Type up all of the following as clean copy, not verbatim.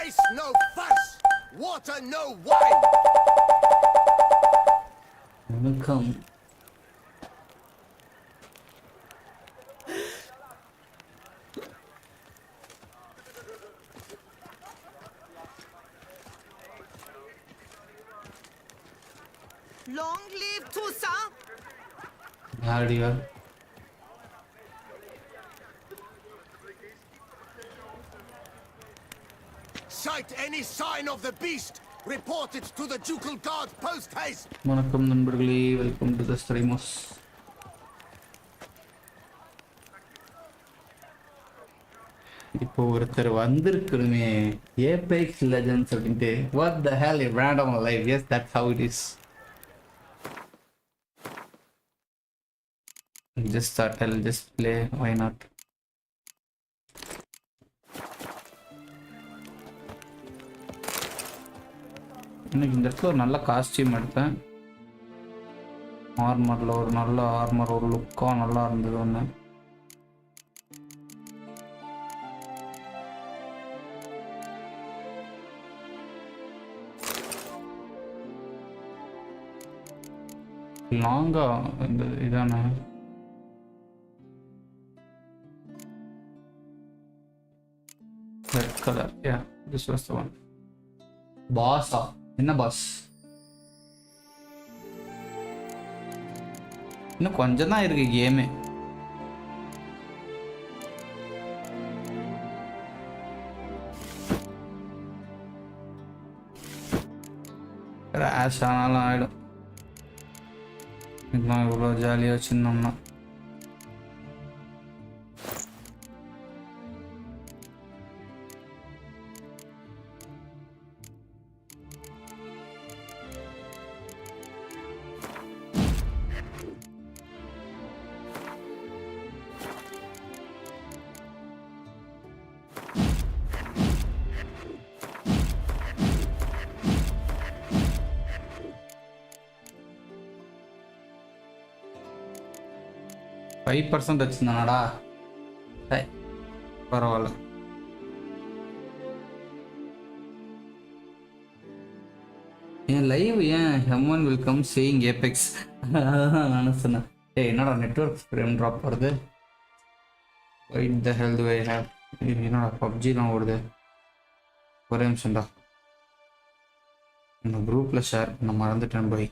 Ice no fuss, water no wine. Vanakkam. Long live Tusa. Hardier. Sight any sign of the beast, report it to the ducal guard post haste. Vanakkam நண்பர்களே, welcome to the streamers. இப்போ ஒருத்தர் வந்திருக்கணுமே Apex legends அப்படின்ட்டு. What the hell, a random life. Yes, that's how it is. Just thought I'll just play, why not? இன்னைக்கு இந்த இடத்துல ஒரு நல்ல costume எடுத்தேன். ஆர்மரில் ஒரு நல்ல ஆர்மர், ஒரு லுக்காக நல்லா இருந்தது ஒன்று. லாங்கா இந்த இதான red colour. Yeah, this was the one. பாஸா? என்ன பாஸ்? இன்னும் கொஞ்சம் தான் இருக்கு கேமு. கிராஷ் ஆனாலும் ஆகிடும். இதெல்லாம் இவ்வளோ ஜாலியாக வச்சுருந்தோம்னா. ஃபைவ் % வச்சுருந்தானடா. பரவாயில்ல. என் லைவ் ஏன் ஹெமன் வெல்கம் சேயிங் ஏபெக்ஸ் நான் சொன்னேன். என்னடா நெட்வொர்க் ஃப்ரேம் ட்ராப் வருது. What the hell do I have. என்னடா பப்ஜிலாம் ஓடுது. ஒரே நிமிஷம்டா, இந்த குரூப்பில் ஷேர் பண்ண மறந்துட்டேன் போய்.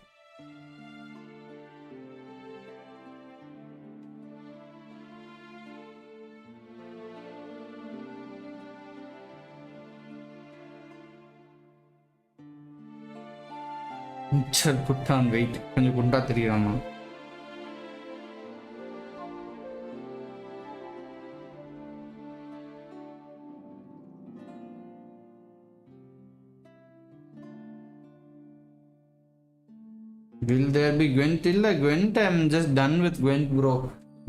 Mixture put on weight. கொஞ்சம் குண்டா தெரியுறாமா. Will there be Gwent? இல்ல Gwent, I'm just done with Gwent bro.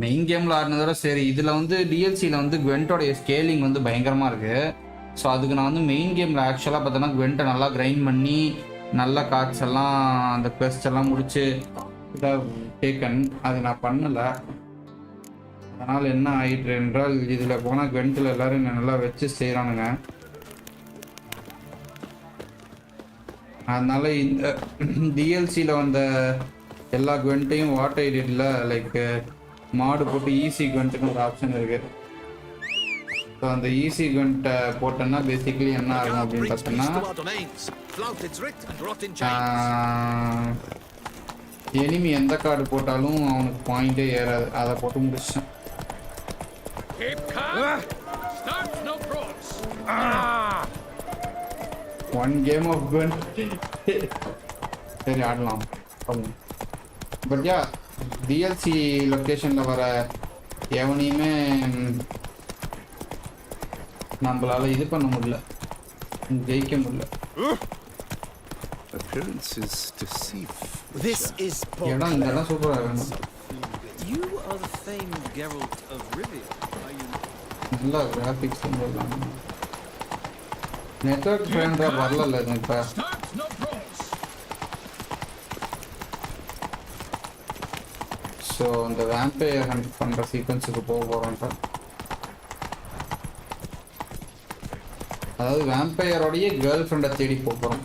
Main கேமில் ஆடினதோட சரி. இதில் வந்து டிஎல்சியில் வந்து Gwentோடைய ஸ்கேலிங் வந்து பயங்கரமாக இருக்குது. ஸோ அதுக்கு நான் வந்து மெயின் கேமில் ஆக்சுவலாக பார்த்தோன்னா Gwentை நல்லா கிரைண்ட் பண்ணி நல்ல கார்ட்ஸ் எல்லாம் அந்த குவெஸ்ட் எல்லாம் முடிச்சு டேக்கன். அது நான் பண்ணலை. அதனால் என்ன ஆயிட்டு என்றால், இதில் போனால் Gwentல எல்லோரும் நல்லா வச்சு செய்கிறானுங்க. அதனால் இந்த டிஎல்சியில் வந்த எல்லா Gwentையும் வாட் ஐடியில் லைக் மாடு போட்டு ஈஸி Gwentன்னு ஒரு ஆப்ஷன் இருக்குது. ஸோ அந்த ஈஸி Gwent போட்டோன்னா பேசிக்கலி என்ன ஆகும் அப்படின்னு பார்த்தோன்னா, எனிமி எந்த கார்டு போட்டாலும் அவனுக்கு பாயிண்டே ஏறாது. அதை போட்டு முடிச்சேன். One game of Gwent. சரி ஆடலாம். பட் யா, டிஎல்சி லொக்கேஷனில் வர எவனையுமே நம்மளால இது பண்ண முடியல, ஜெயிக்க முடியல. Appearances deceive. This is இடம் இந்த இடம் சூப்பராக வேணும். You are the famed Geralt of Rivia, are you? நல்லா கிராஃபிக்ஸ் பண்ணலாம். நெட்வொர்க் ஃப்ரெண்டாக வரல இப்போ. ஸோ அந்த வேம்பையர் ஹண்ட் பண்ணுற சீக்வன்ஸுக்கு போக போகிறோம்ப்பா. அதாவது வேம்பையரோடைய கேர்ள் ஃப்ரெண்டை தேடி போகிறோம்.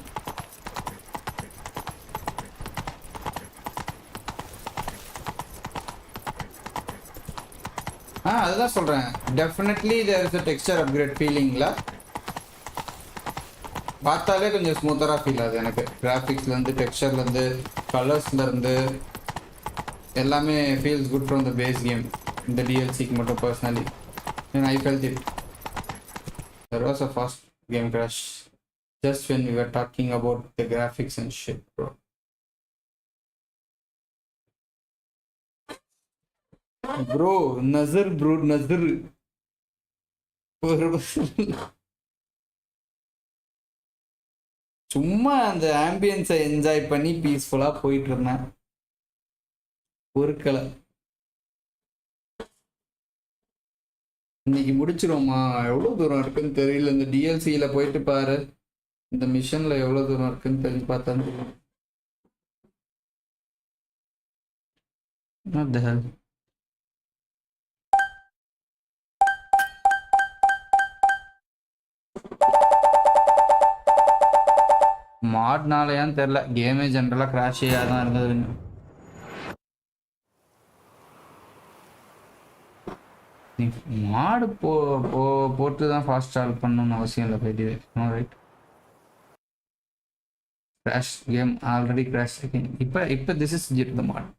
அதுதான் சொல்கிறேன், definitely there is a texture upgrade ஃபீலிங்கில். பார்த்தாலே கொஞ்சம் ஸ்மூத்தராக ஃபீல் ஆகுது எனக்கு. கிராஃபிக்ஸ்லேருந்து, டெக்ஸ்சர்லேருந்து, கலர்ஸ்லேருந்து எல்லாமே feels good from the base game. இந்த டிஎல்சிக்கு மட்டும் personally I felt it. There was a fast game crash just when we were talking about the graphics and shit, bro. Bro, Nazar, bro, Nazar. சும்மா அந்த ஆம்பியன்ஸை enjoy பண்ணி பீஸ்ஃபுல்லாக போயிட்டு இருந்தேன். பொறுக்கலை. இன்னைக்கு முடிச்சிருவோமா? எவ்வளோ தூரம் இருக்குன்னு தெரியல. இந்த டிஎல்சியில் போயிட்டு பாரு, இந்த மிஷனில் எவ்வளோ தூரம் இருக்குன்னு தெரிஞ்சு பார்த்தா தெரியும். What the hell? மாட்னாலையான்னு தெரில, கேமே ஜென்ரலாக கிராஷியாக தான் இருந்தது. மாடு போட்டு தான் ஃபாஸ்ட் ட்ராவல் பண்ணணும்னு அவசியம் இல்லை. பைடி right, crash game already crash. இப்போ this is it the mod.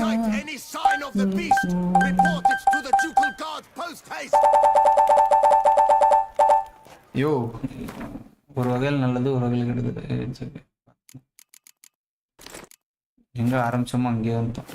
Sight any sign of the beast, report it to the ducal guard post haste. யோ, ஒரு வகையில் நல்லது, ஒரு வகையில் கெடுதல். எங்க ஆரம்பிச்சோமோ அங்கேயே வந்துட்டோம்.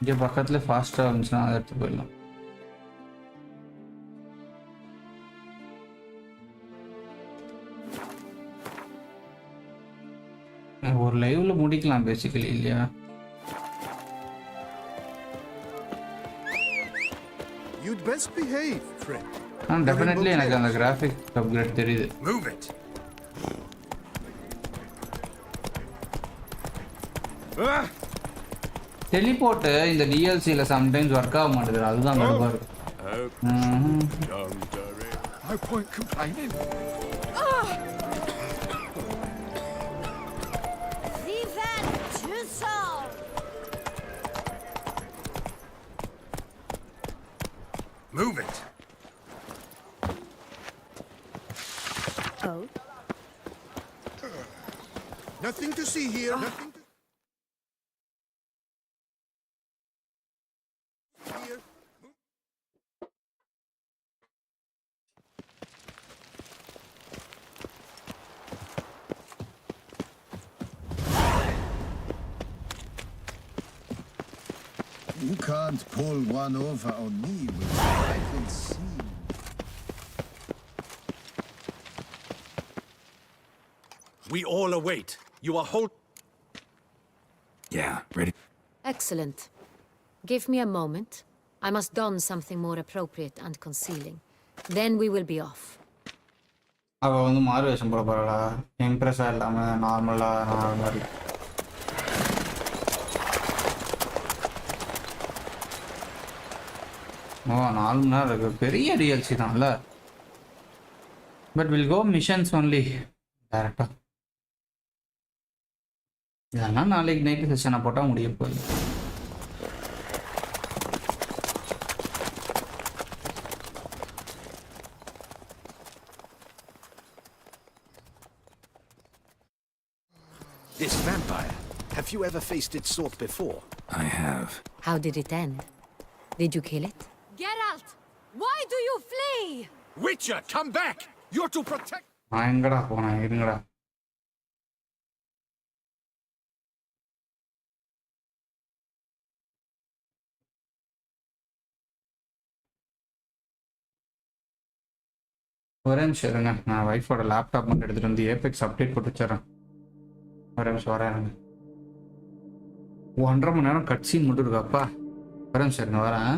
இங்கே பக்கத்தில் ஃபாஸ்ட்டாக இருந்துச்சுன்னா அதை எடுத்து போயிடலாம். ஒரு லைவ்ல முடிக்கலாம் பேசிக்கலி, இல்லையா? டெஃபினெட்லி எனக்கு அந்த கிராஃபிக் அப்கிரேட் தெரியுது. டெலிபோர்ட் இந்த டிஎல்சில சம்டைம்ஸ் ஒர்க் ஆக மாட்டேங்குது, அதுதான் கடுப்பா இருக்கு. Move it. Oh. Nothing to see here. Nothing to here. You can't pull one over on me with I can see. We all await. You are hold. Yeah, ready. Excellent. Give me a moment. I must don something more appropriate and concealing. Then we will be off. அவள் வந்து மாறு வேஷம் போட போகிறாளா? இம்ப்ரெஸ்ஸாக இல்லாமல் நார்மலாக மாதிரி. ஓ 4 மணி நேரம் இருக்குது. பெரிய டிஎல்சி தான்ல. But will go missions only டேரெக்டாக. இதெல்லாம் நாளைக்கு நைட்டு செஷனை போட்டால் முடிய போகுது. This vampire, have you ever faced its sort before? I have. How did it end? Did you kill it? Geralt! Why do you flee? Witcher, come back! You're to protect... நான் எங்கடா போனேன்? இருங்கடா. ஒரே நிமிஷம் இருங்க. நான் ஒய்ஃபோட லேப்டாப் மட்டும் எடுத்துகிட்டு வந்து ஏபெக்ஸ் அப்டேட் போட்டு வச்சிடறேன். ஒரே நிமிஷம் வரேன். 1.5 மணி நேரம் கட்சின்னு மட்டும் இருக்காப்பா. ஒரே நிமிஷம் இருங்க வரேன்.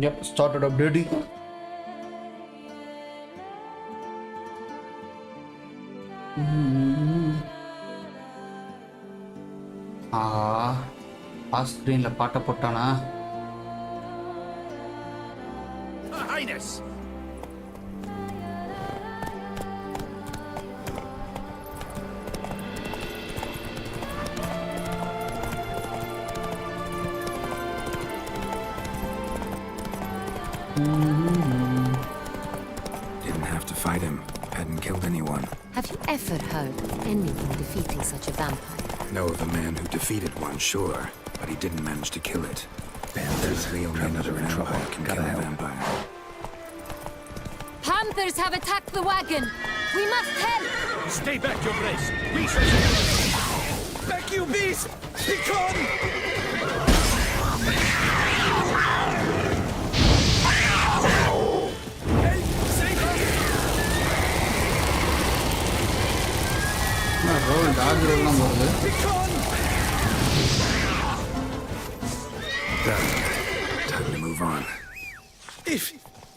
Yep, started updating. ஸ்க்ரீன்ல பாட்ட போட்டானா? Her Highness! Didn't have to fight him. Hadn't killed anyone. Have you ever heard of anyone defeating such a vampire? Know of a man who defeated one, sure, but he didn't manage to kill it. Panthers, only another vampire can kill a vampire. Panthers have attacked the wagon! We must help! Stay back, your grace! We shall see. Back, you beast! Begone! டாக்லாம் போகுது. Done. Time to move on.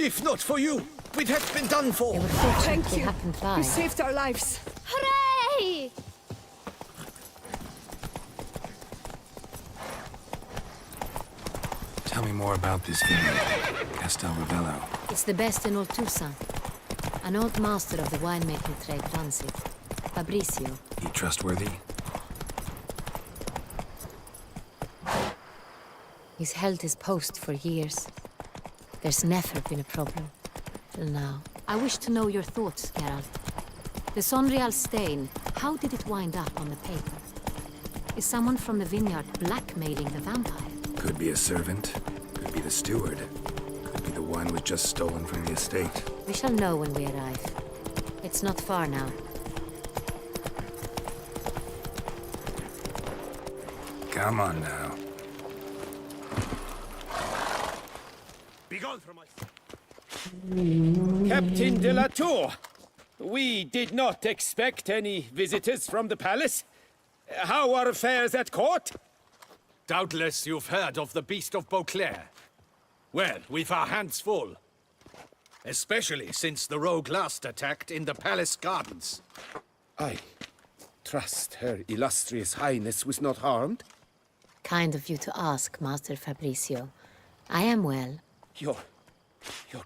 If not for you, we'd have been done for. They were fortunately happened by. You saved our lives. Hooray! Tell me more about this vineyard, Castel Ravello. It's the best in all Toussaint. An old master of the winemaking trade runs it. Fabrizio. He trustworthy? He's held his post for years. There's never been a problem. Till now. I wish to know your thoughts, Geralt. The Sonreal stain, how did it wind up on the paper? Is someone from the vineyard blackmailing the vampire? Could be a servant. Could be the steward. Could be the wine was just stolen from the estate. We shall know when we arrive. It's not far now. Come on now. Begone from my... Captain de la Tour! We did not expect any visitors from the palace. How are affairs at court? Doubtless you've heard of the Beast of Beauclair. Well, we've our hands full. Especially since the rogue last attacked in the palace gardens. I trust Her Illustrious Highness was not harmed? Kind of you to ask, Master Fabrizio. I am well. Your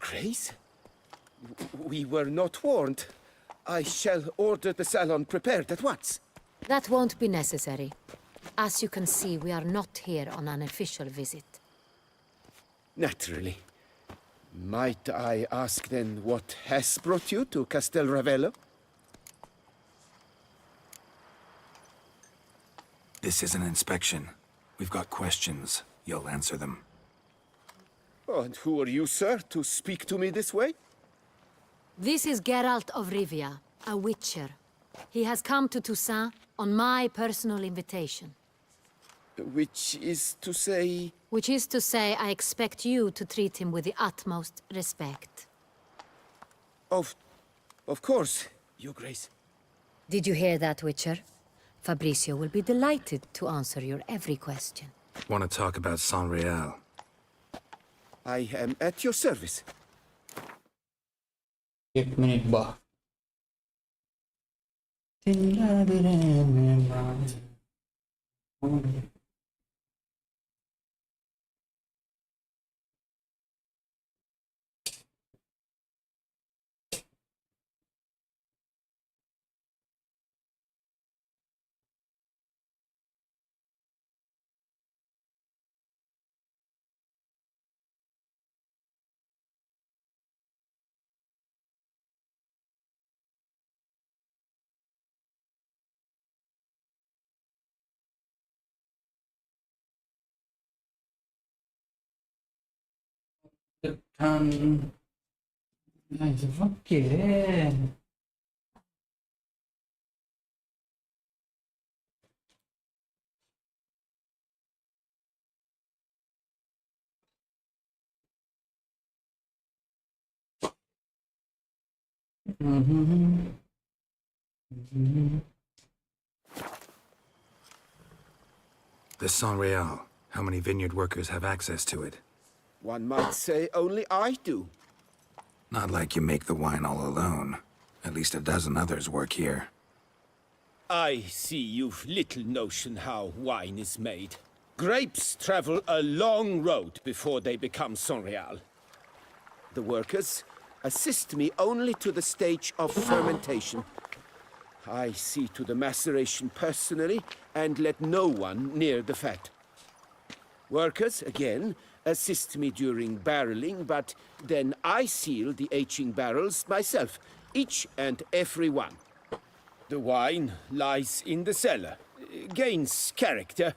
Grace? We were not warned. I shall order the salon prepared at once. That won't be necessary. As you can see, we are not here on an official visit. Naturally. Might I ask then what has brought you to Castel Ravello? This is an inspection. We've got questions. You'll answer them. Oh, and who are you, sir, to speak to me this way? This is Geralt of Rivia, a witcher. He has come to Toussaint on my personal invitation. Which is to say... Which is to say, I expect you to treat him with the utmost respect. Of course, Your Grace. Did you hear that, Witcher? Fabrizio will be delighted to answer your every question. Want to talk about Sonreal? I am at your service. 1 minute ba. Okay. The Sonreal. How many vineyard workers have access to it? One might say only I do. Not like you make the wine all alone. At least a dozen others work here. I see you've little notion how wine is made. Grapes travel a long road before they become Sonreal. The workers assist me only to the stage of fermentation. I see to the maceration personally and let no one near the fat. Workers, again, assist me during barreling, but then I seal the aging barrels myself, each and every one. The wine lies in the cellar, gains character.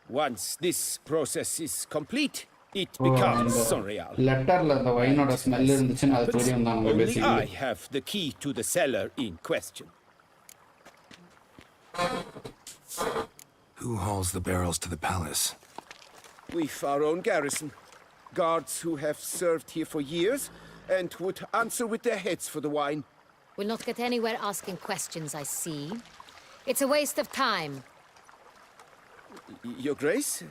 Once this process is complete, it becomes Sonreal. லெட்டர்ல அந்த வைனோட smell இருந்துச்சுன்னு அது தெரியும் தான் Only I basically. have the key to the cellar in question. Who hauls the barrels to the palace? We've our own garrison. Guards who have served here for years and would answer with their heads for the wine. We'll not get anywhere asking questions, I see. It's a waste of time. Your Grace?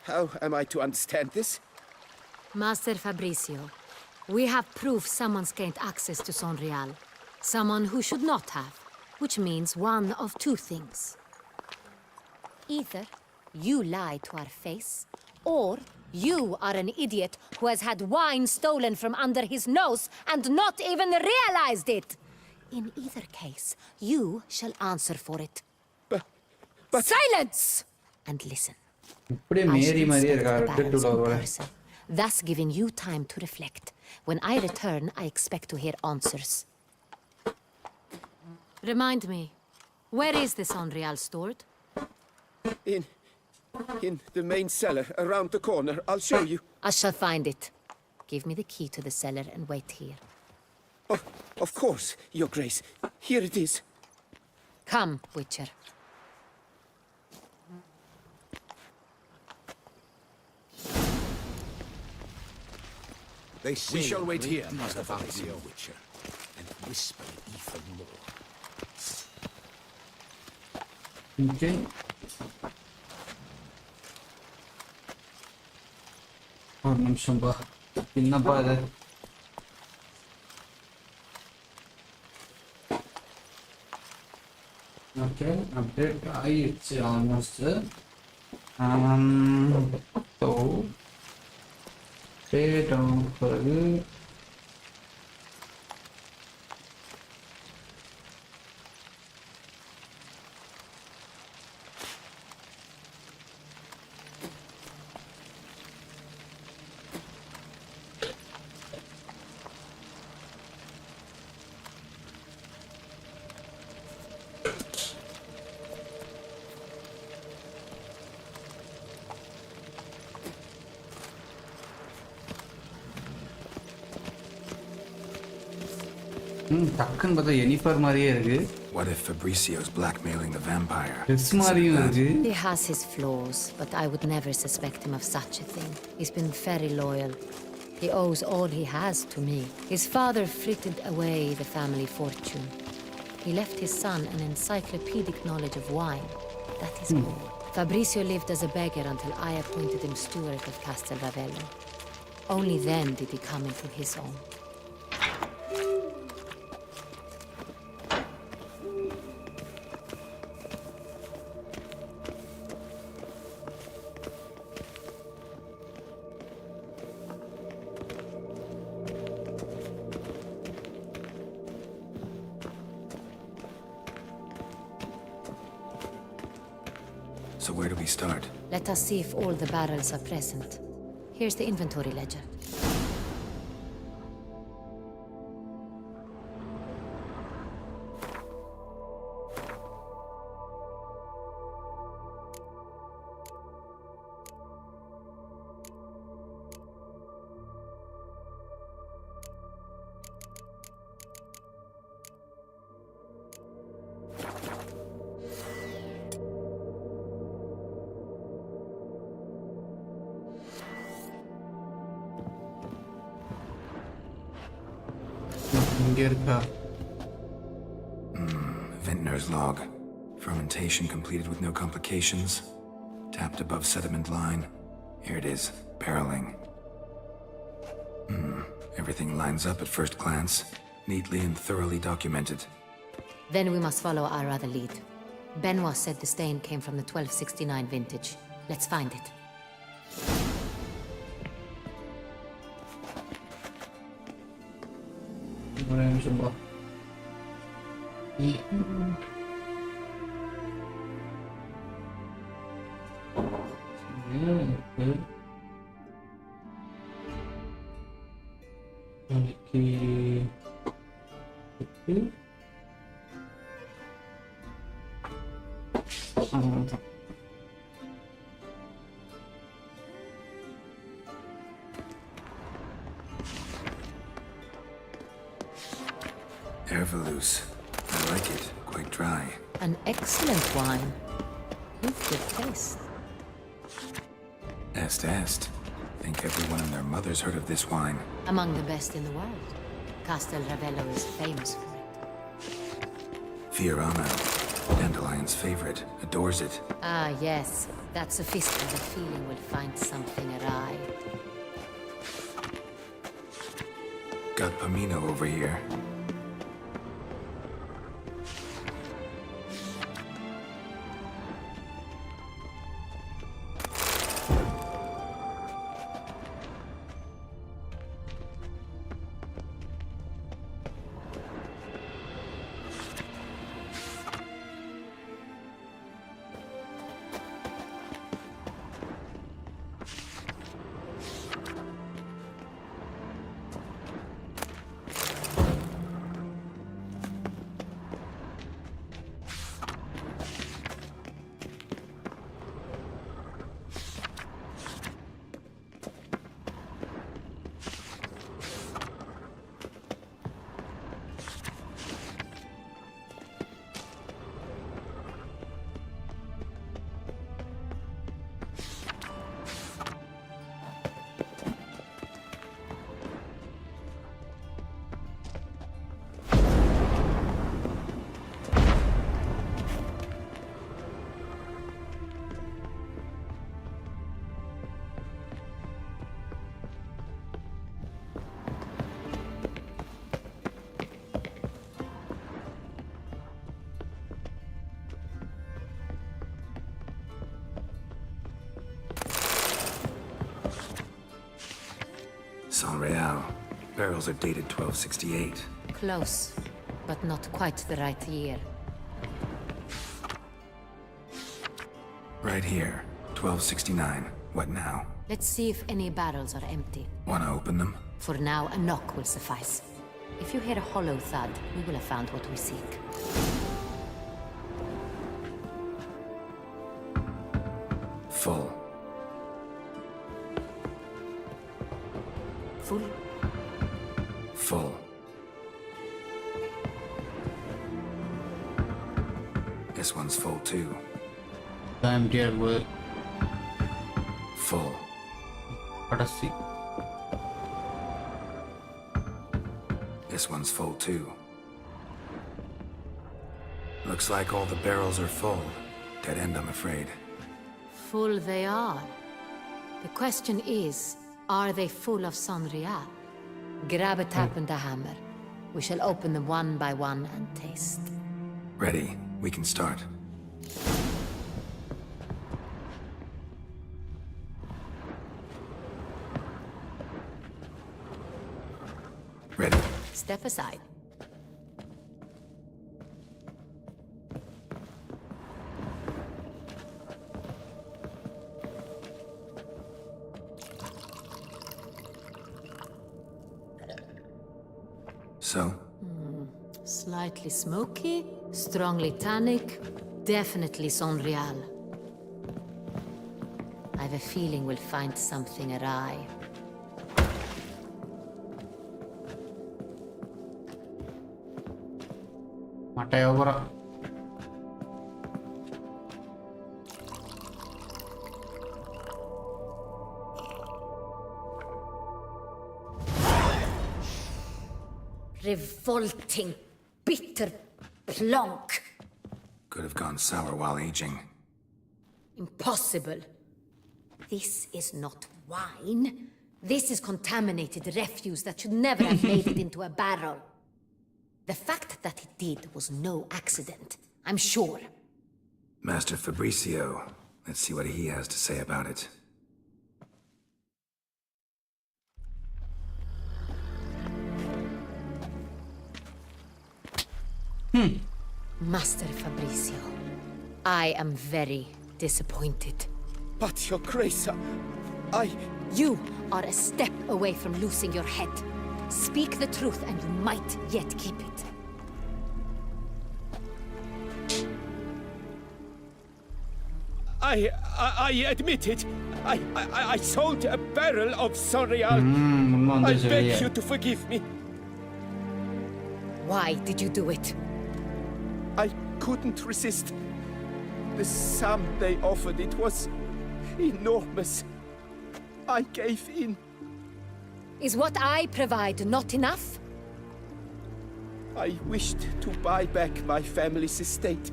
How am I to understand this? Master Fabricio, we have proof someone's gained access to Sonreal. Someone who should not have, which means one of two things. Either you lie to our face, or you are an idiot who has had wine stolen from under his nose and not even realized it. In either case, you shall answer for it. But... Silence! And listen. இப்படியே I Mary shall மாதிரியே inspect இருக்கா the barrels டெட்டுல in வர. person, thus giving you time to reflect. When I return, I expect to hear answers. Remind me, where is the Sonreal stored? In the main cellar, around the corner. I'll show you. I shall find it. Give me the key to the cellar and wait here. Oh, of course, Your Grace. Here it is. Come, Witcher. They say We shall wait great here, deeds Master about Fabrizio. you, Witcher, and whisper even more. Okay. ஒரு நிமிஷம் பா என்னப்பா இது okay update ஆயிடுச்சு almost so state பிறகு டக்குன்னு பார்த்தா எனிஃபர் மாதிரியே இருக்கு. What if Fabricio's blackmailing the vampire? Dress மாதிரியும் இருக்கு. He has his flaws, but I would never suspect him of such a thing. He's been very loyal. He owes all he has to me. His father frittered away the family fortune. He left his son an encyclopedic knowledge of wine. That is all. Fabricio lived as a beggar until I appointed him steward of Castel Ravello. Only then did he come into his own. So where do we start? Let us see if all the barrels are present. Here's the inventory ledger. இங்க இருக்கா? Vintner's log. Fermentation completed with no complications. Tapped above sediment line. Here it is, barreling. Everything lines up at first glance, neatly and thoroughly documented. Then we must follow our other lead. Benoit said the stain came from the 1269 vintage. Let's find it. ஒரு நிமிஷம் bro. Ervelous. I like it. Quite dry. An excellent wine. With good taste. Est. Think everyone and their mother's heard of this wine. Among the best in the world. Castel Ravello is famous for it. Fiorano, Dandelion's favorite, adores it. Ah, yes. That sophisticated feeling will find something awry. Got Pomino over here. San Real. Barrels are dated 1268. Close, but not quite the right year. Right here, 1269. What now? Let's see if any barrels are empty. Wanna open them? For now, a knock will suffice. If you hear a hollow thud, we will have found what we seek. Full. Full? Full. This one's full too. I'm dear word. Full. கடைசி This one's full too. Looks like all the barrels are full. Dead end, I'm afraid. Full they are. The question is, are they full of Sanrial? Grab a tap and a hammer. We shall open them one by one and taste. Ready. We can start. Ready. Step aside. So, Slightly smoky, strongly tannic, definitely Sanrial. I have a feeling we'll find something awry. மட்டையா போறா Revolting, bitter plonk. could have gone sour while aging. Impossible. This is not wine. This is contaminated refuse that should never have made it into a barrel. The fact that it did was no accident, I'm sure. Master Fabricio. Let's see what he has to say about it. Master Fabricio, I am very disappointed. But, Your Grace, I... You are a step away from losing your head. Speak the truth and you might yet keep it. I admit it. I sold a barrel of Sonreal. I beg you to forgive me. Why did you do it? I couldn't resist. The sum they offered, it was enormous. I gave in. Is what I provide not enough? I wished to buy back my family's estate.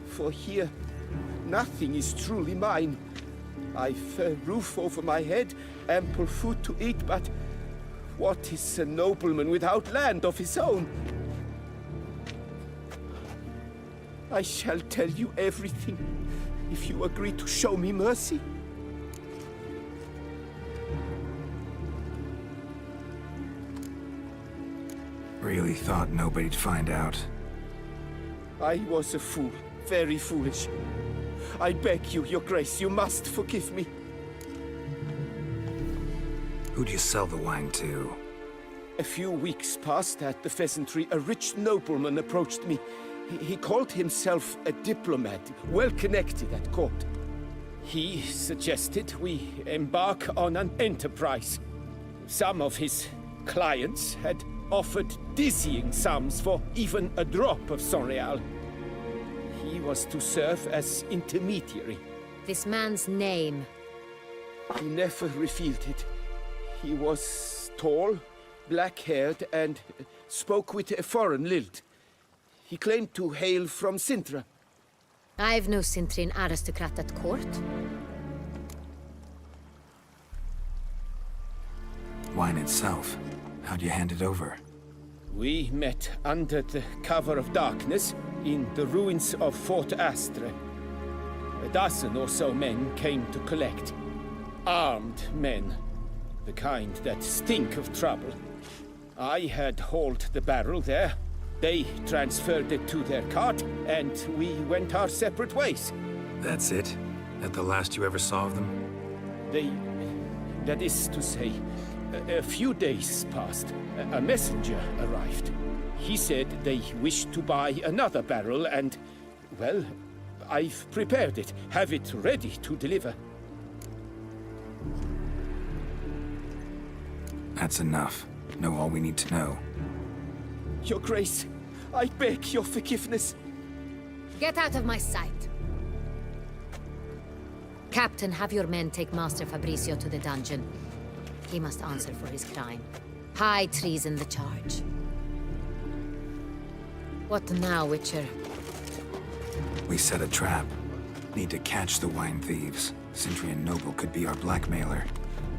For here, nothing is truly mine. I've a roof over my head, ample food to eat, but what is a nobleman without land of his own? I shall tell you everything, if you agree to show me mercy. Really thought nobody'd find out. I was a fool, very foolish. I beg you, Your Grace, you must forgive me. Who'd you sell the wine to? A few weeks past at the pheasantry, a rich nobleman approached me. He called himself a diplomat, well connected at court. He suggested we embark on an enterprise. Some of his clients had offered dizzying sums for even a drop of Sonreal. He was to serve as intermediary. This man's name. He never revealed it. He was tall, black-haired, and spoke with a foreign lilt. He claimed to hail from Sintra. I've no Sintrian aristocrat at court. Wine itself. How'd you hand it over? We met under the cover of darkness in the ruins of Fort Astre. A dozen or so men came to collect. Armed men. The kind that stink of trouble. I had hauled the barrel there. They transferred it to their cart, and we went our separate ways. That's it? That the last you ever saw of them? That is to say, a few days passed. A messenger arrived. He said they wished to buy another barrel and, well, I've prepared it. Have it ready to deliver. That's enough. Know all we need to know. Your Grace, I beg your forgiveness. Get out of my sight. Captain, have your men take Master Fabricio to the dungeon. He must answer for his crime. High treason the charge. What now, Witcher? We set a trap. Need to catch the wine thieves. Sintrian Noble could be our blackmailer.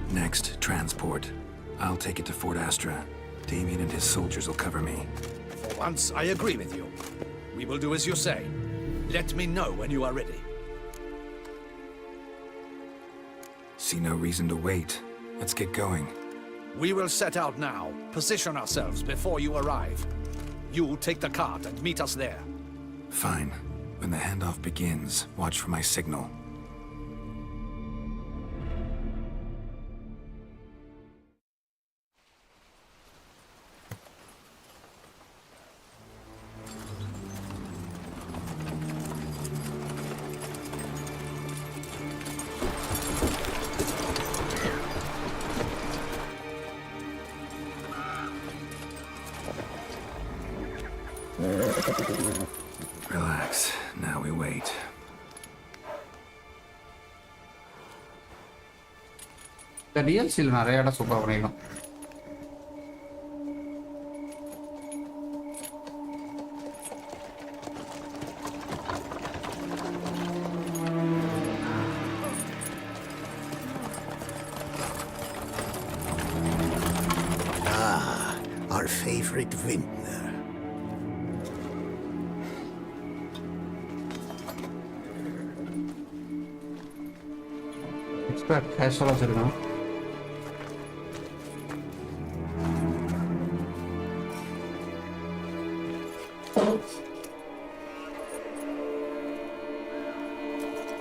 Next, transport. I'll take it to Fort Astra. Damien and his soldiers will cover me. For once, I agree with you. We will do as you say. Let me know when you are ready. See no reason to wait. Let's get going. We will set out now. Position ourselves before you arrive. You take the cart and meet us there. Fine. When the handoff begins, watch for my signal. Relax. Now we wait. The DLC நிறைய இடம் சூப்பரா பண்ணிருக்கோம். Our favorite vintner. Back கேஷுவலாக வச்சுருக்கான்.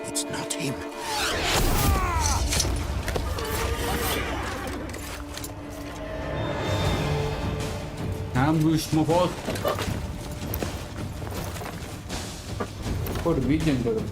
It's not him. Ambush my boss. ஒரு weekend வரும்.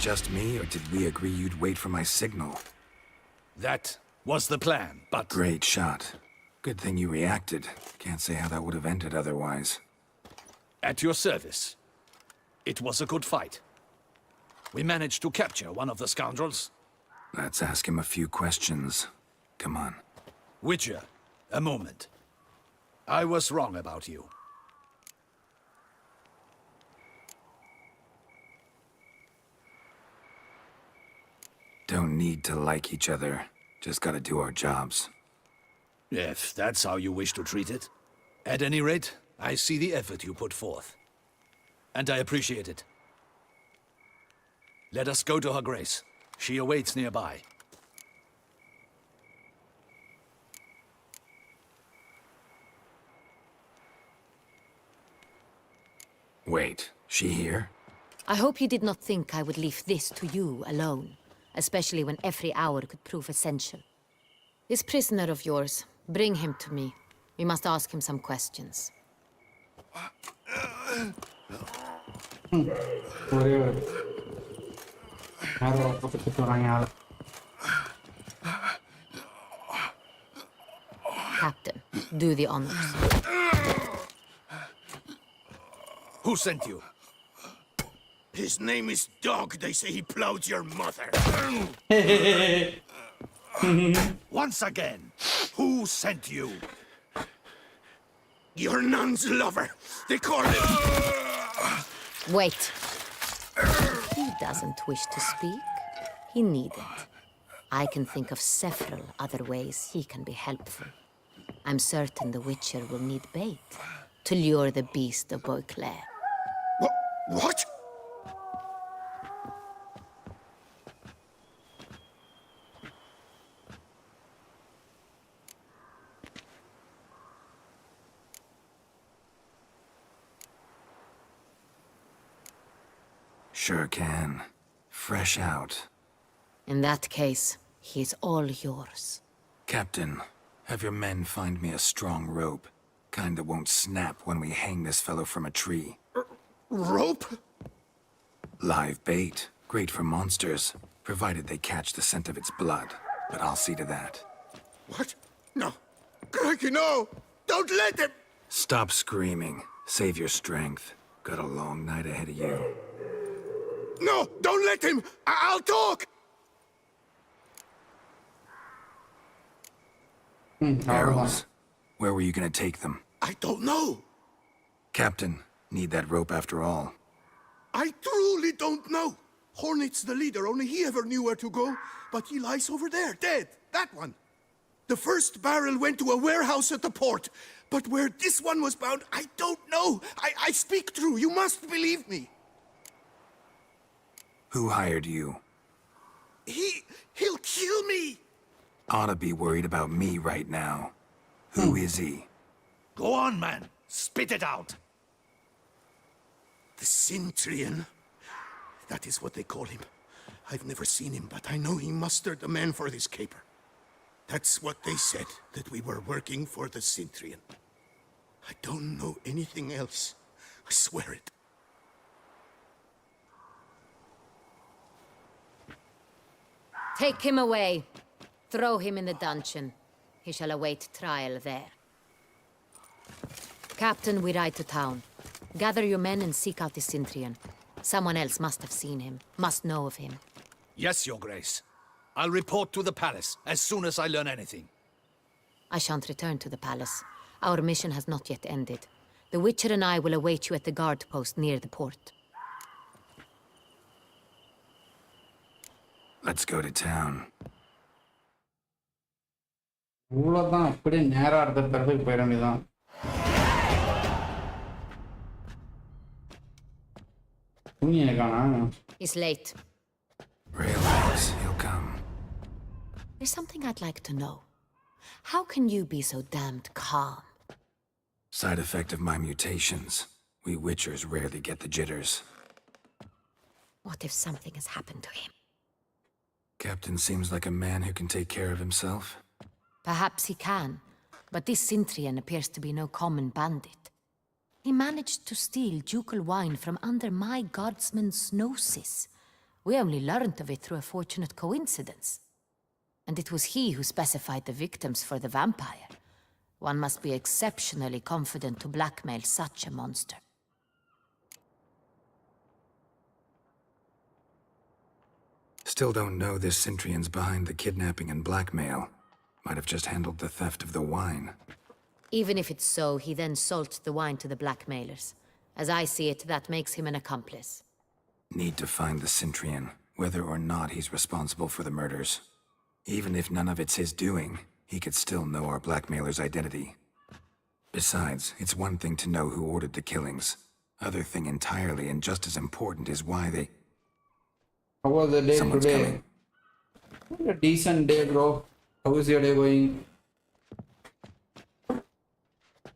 Just me, or did we agree you'd wait for my signal? That was the plan, but... Great shot. Good thing you reacted. Can't say how that would have ended otherwise. At your service. It was a good fight. We managed to capture one of the scoundrels. Let's ask him a few questions. Come on. Witcher, a moment. I was wrong about you. Don't need to like each other. Just gotta do our jobs. If that's how you wish to treat it. At any rate, I see the effort you put forth. And I appreciate it. Let us go to her grace. She awaits nearby. Wait, she here? I hope you did not think I would leave this to you alone, especially when every hour could prove essential. This prisoner of yours, bring him to me. We must ask him some questions. ஒரே ஒரு யாரோ பக்கத்து வராங்க ஆளு. Captain, do the honors. Who sent you? His name is Dog. They say he plowed your mother. Once again, who sent you? Your nun's lover. They call him... Wait. He doesn't wish to speak. He needn't. I can think of several other ways he can be helpful. I'm certain the Witcher will need bait to lure the beast of Beauclair. What? Sure can. Fresh out. In that case, he is all yours. Captain, have your men find me a strong rope. Kind that won't snap when we hang this fellow from a tree. Rope? Live bait. Great for monsters, provided they catch the scent of its blood. But I'll see to that. What? No. Crikey, no! Don't let him! Stop screaming. Save your strength. Got a long night ahead of you. No! Don't let him! I'll talk! Arrows. Where were you gonna take them? I don't know. Captain, need that rope after all. I truly don't know. Hornet's the leader, only he ever knew where to go. But he lies over there, dead. That one. The first barrel went to a warehouse at the port. But where this one was bound, I don't know. I speak true. You must believe me. Who hired you? He'll kill me. Ought to be worried about me right now. Who is he? Go on, man. Spit it out. The Centurion. That is what they call him. I've never seen him, but I know he mustered the men for this caper. That's what they said, that we were working for the Cintrian. I don't know anything else. I swear it. Take him away. Throw him in the dungeon. He shall await trial there. Captain, we ride to town. Gather your men and seek out the Cintrian. Someone else must have seen him, must know of him. Yes, Your Grace. I'll report to the palace as soon as I learn anything. I shan't return to the palace. Our mission has not yet ended. The Witcher and I will await you at the guard post near the port. Let's go to town. இவ்வளோதான் அப்படியே நேராக அடுத்த தரத்துக்கு போயிட வேண்டியதான். தூங்கி எனக்கானா? He's late. Relax, he'll come. There's something I'd like to know. How can you be so damned calm? Side effect of my mutations. We Witchers rarely get the jitters. What if something has happened to him? Captain seems like a man who can take care of himself. Perhaps he can, but this Cintrian appears to be no common bandit. He managed to steal ducal wine from under my guardsman's noses. We only learned of it through a fortunate coincidence. And it was he who specified the victims for the vampire. One must be exceptionally confident to blackmail such a monster. Still don't know this Cintrian's behind the kidnapping and blackmail. Might have just handled the theft of the wine. Even if it's so, he then sold the wine to the blackmailers. As I see it, that makes him an accomplice. Need to find the Cintrian, whether or not he's responsible for the murders. Even if none of it's his doing, he could still know our blackmailer's identity. Besides, it's one thing to know who ordered the killings. Other thing entirely and just as important is why they... How was the day Someone's today? coming. A decent day, bro. How is your day going?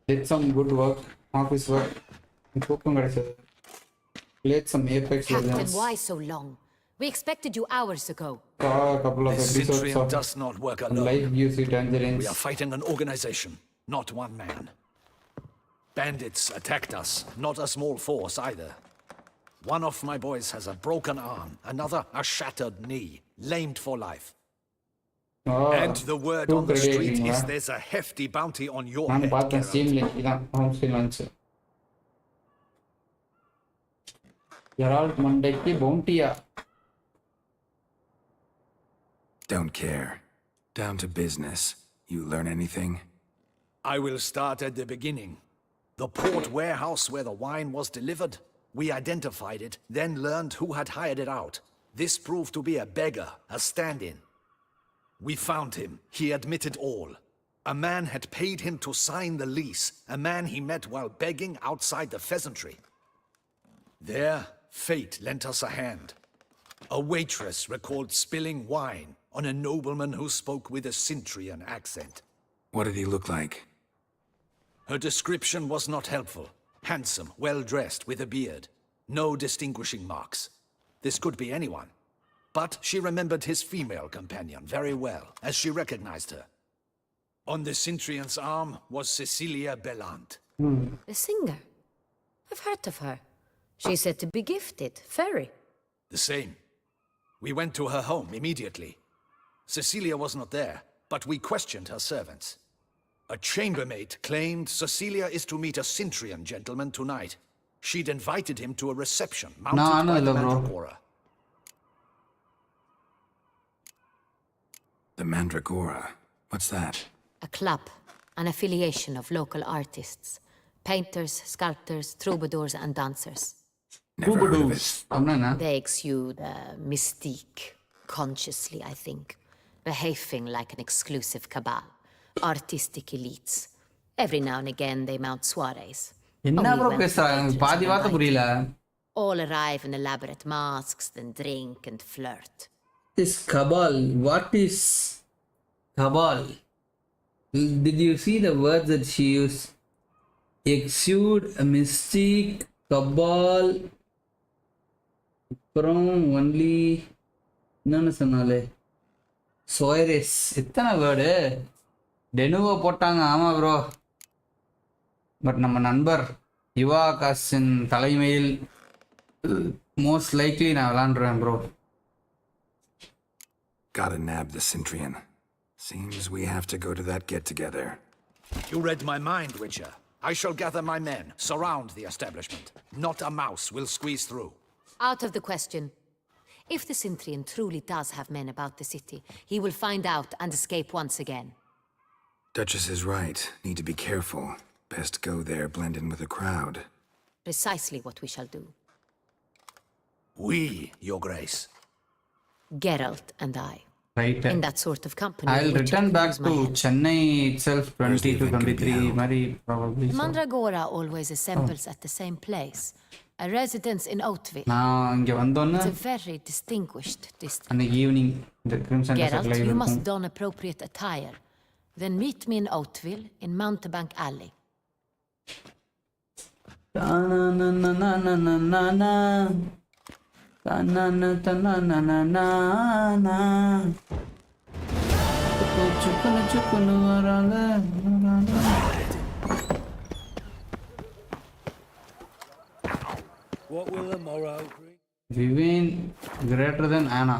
Did some good work, office work. Played some Apex Captain, Legends. why so long? We expected you hours ago. Saw a couple of This episodes Cintrian of does not work alone. live UC Tangerines. We are fighting an organization, not one man. Bandits attacked us, not a small force either. One of my boys has a broken arm, another a shattered knee, lamed for life. And the word on the street is there's a hefty bounty on your நான் head, பார்த்தேன் Geralt. Steam link தான் home screen வந்துச்சு. Gerald மண்டைக்கு பவுண்டியா. Don't care. Down to business. You learn anything? I will start at the beginning. The port warehouse where the wine was delivered. We identified it, then learned who had hired it out. This proved to be a beggar, a stand-in. We found him. He admitted all. A man had paid him to sign the lease, a man he met while begging outside the pheasantry. There, fate lent us a hand. A waitress recalled spilling wine on a nobleman who spoke with a Cintrian accent. What did he look like? Her description was not helpful. Handsome, well-dressed, with a beard. No distinguishing marks. This could be anyone. But she remembered his female companion very well, as she recognized her. On the Cintrian's arm was Cecilia Bellant. The singer. I've heard of her. She's said to be gifted, fairy. The same. We went to her home immediately. Cecilia was not there, but we questioned her servants. A chambermaid claimed Cecilia is to meet a Cintrian gentleman tonight. She'd invited him to a reception mounted by the Mandragora. The Mandragora? What's that? A club, an affiliation of local artists. Painters, sculptors, troubadours and dancers. Never heard of it. அப்படின்னா They exude mystique, consciously, I think. Behaving like an exclusive cabal. Artistic elites. Every now and again they mount soirees. என்ன Only bro when பேசுறாங்க patrons பாதி are வார்த்தை invited. புரியல. All arrive in elaborate masks, then drink and flirt. This cabal, what is cabal? Did you see the words that she used? Exude, a mystique, cabal. அப்புறம் only என்னன்னு சொன்னாலே சோயரேஸ் எத்தனை word டெனுவோ போட்டாங்க. ஆமாம் bro. But நம்ம நண்பர் யுவா ஆகாஷின் தலைமையில் மோஸ்ட் லைக்லி நான் விளாண்டுருவேன் bro. Gotta nab the Cintrian. Seems we have to go to that get-together. You read my mind, Witcher. I shall gather my men, surround the establishment. Not a mouse will squeeze through. Out of the question. If the Cintrian truly does have men about the city, he will find out and escape once again. Duchess is right. Need to be careful. Best go there, blend in with the crowd. Precisely what we shall do. We, Your Grace. Geralt and I. Right. In that sort of company. I'll return back to Chennai itself 20 to 23 Mari probably. So. Mandragora always assembles at the same place. A residence in Oatville. நான் இங்க வந்தோன்னே It's a very distinguished district. அன்னைக்கு evening இந்த crimson Geralt, டெசர்ட்ல you must இருக்கும். don appropriate attire. Then meet me in Oatville in Mountebank Alley. சுக்குனு வரால. What will the morrow bring? விவேன் greater then ஆனா.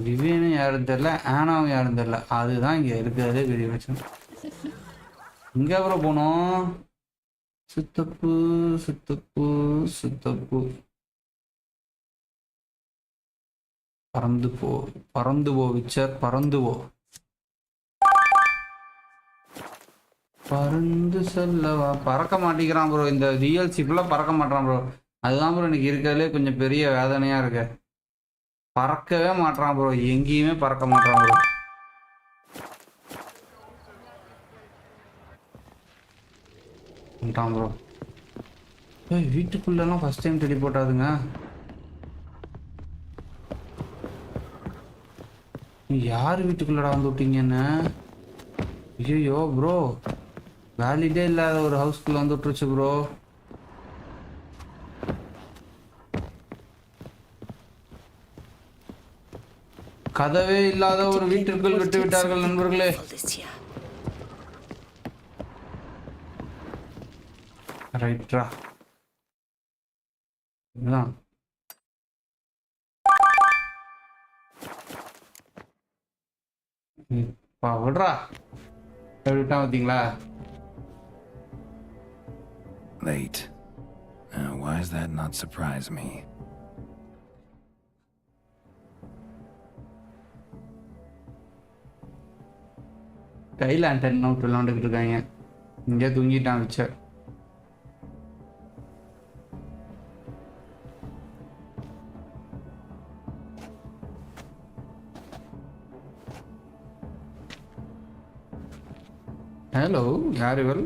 விவேனும் யாரும் தெரியல, ஆனாவும் யாரும் தெரியல. அதுதான் இங்க இருக்கிறதே பெரிய பிரச்சனை. இங்க அப்புறம் போனோம். சுத்தப்பு சுத்தப்பு சுத்தப்பு. பறந்து போ விச்சர், பறந்து போ. பறந்து செல்லவா. பறக்க மாட்டேங்கிறான் ப்ரோ. இந்த டிஎல்சி ஃபுல்லாக பறக்க மாட்டான் ப்ரோ. அதுதான் ப்ரோ எனக்கு இருக்கிறதுலே கொஞ்சம் பெரிய வேதனையா இருக்கு. பறக்கவே மாட்டான் ப்ரோ. எங்கேயுமே பறக்க மாட்டான் ப்ரோ. ப்ரோ வீட்டுக்குள்ளெல்லாம் ஃபர்ஸ்ட் டைம் டெலி போட்டாதுங்க. யார் வீட்டுக்குள்ளடா வந்து விட்டீங்கன்னு? ஐயோ ப்ரோ, வேலிடே இல்லாத ஒரு ஹவுஸ்குள்ள வந்து விட்டுருச்சு ப்ரோ. கதவே இல்லாத ஒரு வீட்டிற்குள் விட்டு விட்டார்கள் நண்பர்களே. ரைட்ரா இதுதான். விடுறா விட்டா பார்த்தீங்களா? Late. Now, why does that not surprise me? கைலாண்ட் நோட்டு விளாண்டுக்கிட்டு இருக்காங்க. இங்கே தூங்கிட்டான் விச்சர். ஹலோ, யார் இவள்?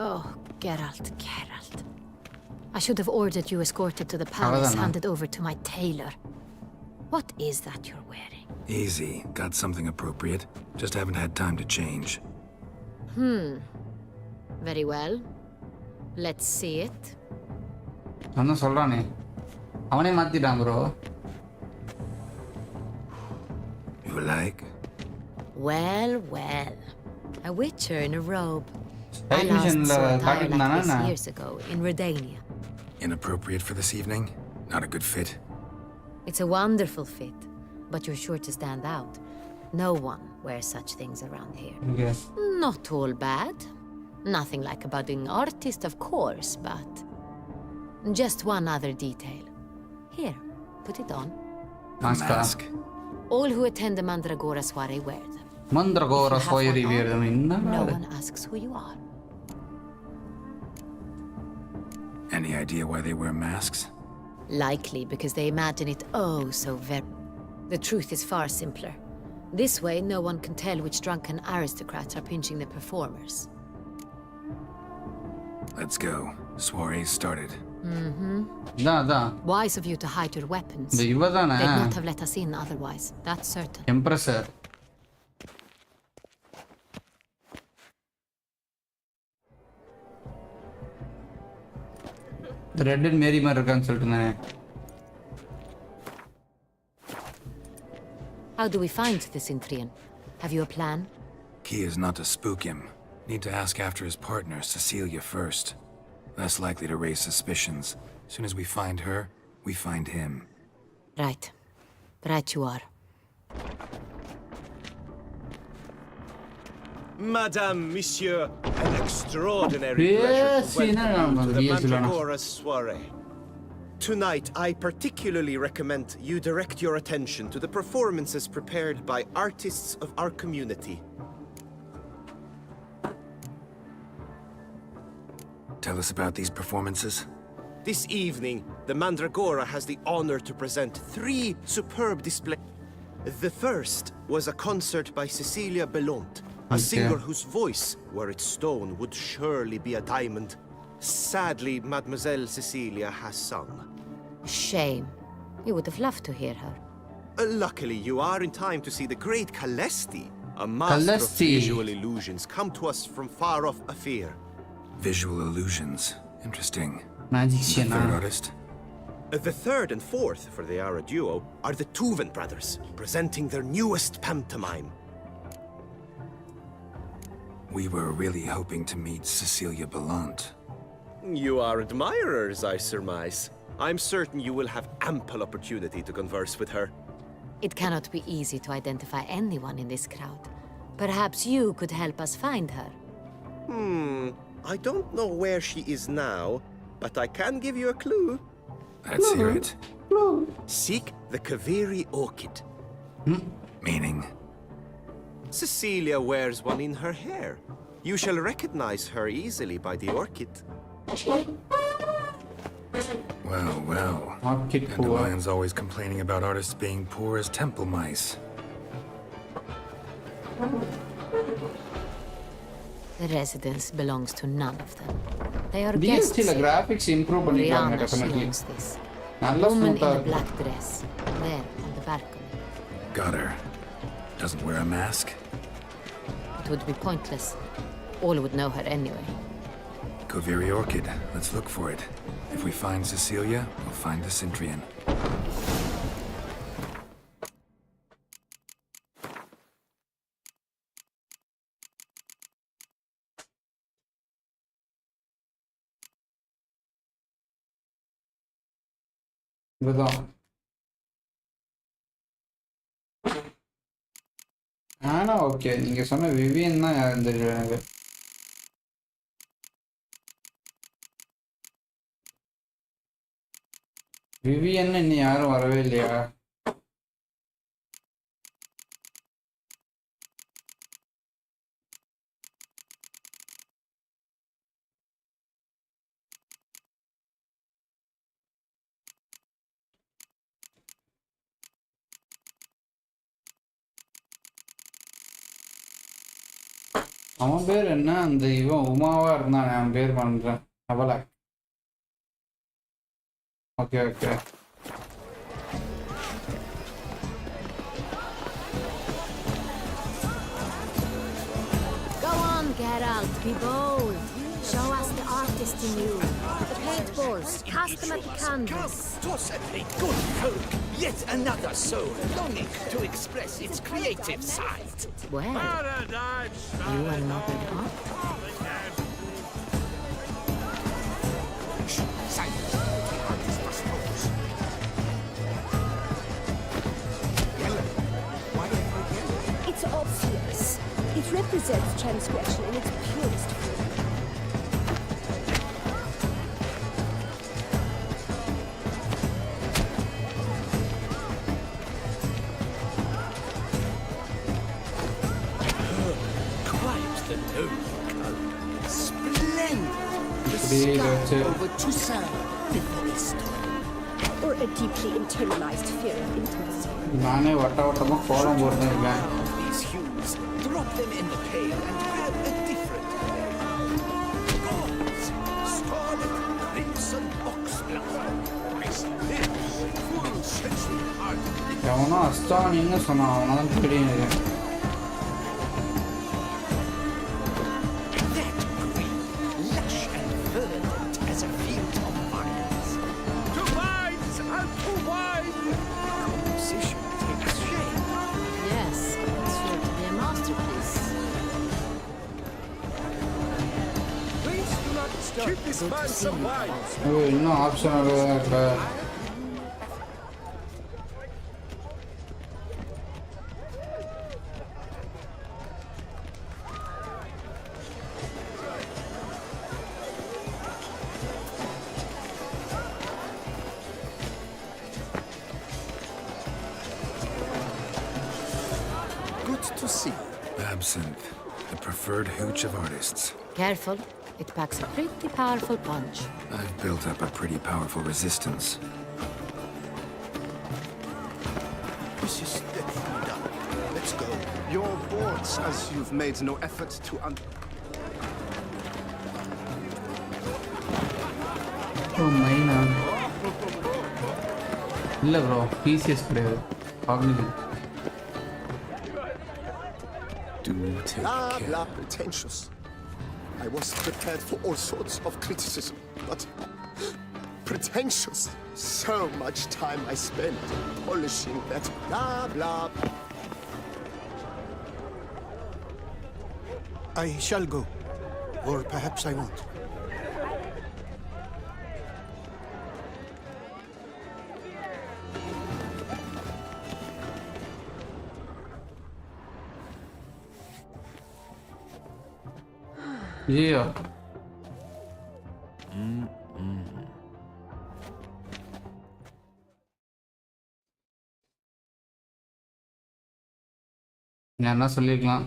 Oh, Geralt. I should have ordered you escorted to the palace, handed over to my tailor. What is that you're wearing? Easy. Got something appropriate. Just haven't had time to change. Very well. Let's see it. நான் சொல்றானே, அவனே மாத்திட்டான் bro. You like? Well. A witcher in a robe. I Hey, last Mission, saw a attire like na. this years ago in Redania. Inappropriate for this evening? Not a good fit? It's a wonderful fit, but you're sure to stand out. No one wears such things around here. Okay. Not all bad. Nothing like a budding artist, of course, but just one other detail. Here, put it on. Mask. All who attend the Mandragora soiree wear them. மந்திரகோர சோயரி வீரதம் என்ன? No one asks who you are. Any idea why they wear masks? Likely because they imagine it oh so very. The truth is far simpler. This way, no one can tell which drunken aristocrats are pinching the performers. Let's go. Soiree's started. அதான் Wise of you to hide your weapons. இந்த இவ தானே They'd not have let us in otherwise, that's certain. எம்ப்ரஸர். Red and Mary மாதிரி இருக்கான்னு சொல்லிட்டு இருந்தானே. How do we find the Synthrian? Have you a plan? Key is not to spook him. Need to ask after his partner, Cecilia, first. Less likely to raise suspicions. As soon as we find her, we find him. Right. Right you are. Madame, Monsieur, an extraordinary pleasure to welcome you to the Mandragora's soiree. Tonight, I particularly recommend you direct your attention to the performances prepared by artists of our community. Tell us about these performances. This evening, the Mandragora has the honor to present 3 superb displays. The first was a concert by Cecilia Belont, a singer whose voice, were it stone, would surely be a diamond. Sadly, Mademoiselle Cecilia has sung. Shame. You would have loved to hear her. Luckily, you are in time to see the great Calesti, a master of visual illusions, come to us from far off Afir. Visual illusions. Interesting. Magician. Third artist? The third and fourth, for they are a duo, are the Tuven brothers, presenting their newest pantomime. We were really hoping to meet Cecilia Bellant. You are admirers, I surmise. I'm certain you will have ample opportunity to converse with her. It cannot be easy to identify anyone in this crowd. Perhaps you could help us find her. I don't know where she is now, but I can give you a clue. Let's hear it. Seek the Kaveri orchid. Meaning? Cecilia wears one in her hair. You shall recognize her easily by the orchid. Well. Orchid poor. Dandelions always complaining about artists being poor as temple mice. The residence belongs to none of them. They are DLCல guests. graphics improve பண்ணிருக்காங்க Rihanna, she definitely. owns this. நல்ல Woman in ஸ்மூத்தா the இருக்கு. black dress, there on the balcony. Got her. Doesn't wear a mask? It would be pointless. All would know her anyway. Kaveri orchid. Let's look for it. If we find Cecilia, we'll find the Synthrian. இதுதான். ஆனா okay நீங்க சொன்ன Vivian தான் யாருன்னு தெரியல எனக்கு. Vivian இன்னும் யாரும் வரவே இல்லையா? அவன் பேர் என்ன? அந்த இவன் உமாவா இருந்தான். அவன் பேர் பண்றேன். அவளா? Okay. Go on, Geralt, be bold. Show us the artist in you. The paintballs, cast them at the canvas. Toss at a good folk, yet another soul longing to express its creative side. Well, you are nodded up. Silence. The artist must focus. Yellow. Why are you yellow? It's obvious. It represents transgression in its purest form. Quite the noble color. Splendid. The that's sky it. over Toussaint before the storm. Or a deeply internalized fear of intimacy. நானே வட்டமா கோலம் போட்டுருக்கேன். These hues, drop them in the pail and grab a different color. Gold, scarlet, crimson, oxblood. Full sensual heart. எவனோ அஸ்தானின்னு சொன்னான். அவனால தெரியும் எனக்கு. That green, lush and verdant as a field of vine. Keep this man some wine. இன்னும் option இல்லை. Good to see. Absinthe, the preferred hooch of artists. Careful. It packs a pretty powerful punch. I've built up a pretty powerful resistance. This is definitely done. Let's go. Your boards, as you've made no effort to Oh, மைனா இல்லை bro, BCS கிடையாது. foggy. Do take care. blah, pretentious. I was prepared for all sorts of criticism, but pretentious. So much time I spent polishing that blah blah. I shall go. Or perhaps I won't. ஐயோ நான் என்ன சொல்லியிருக்கலாம்.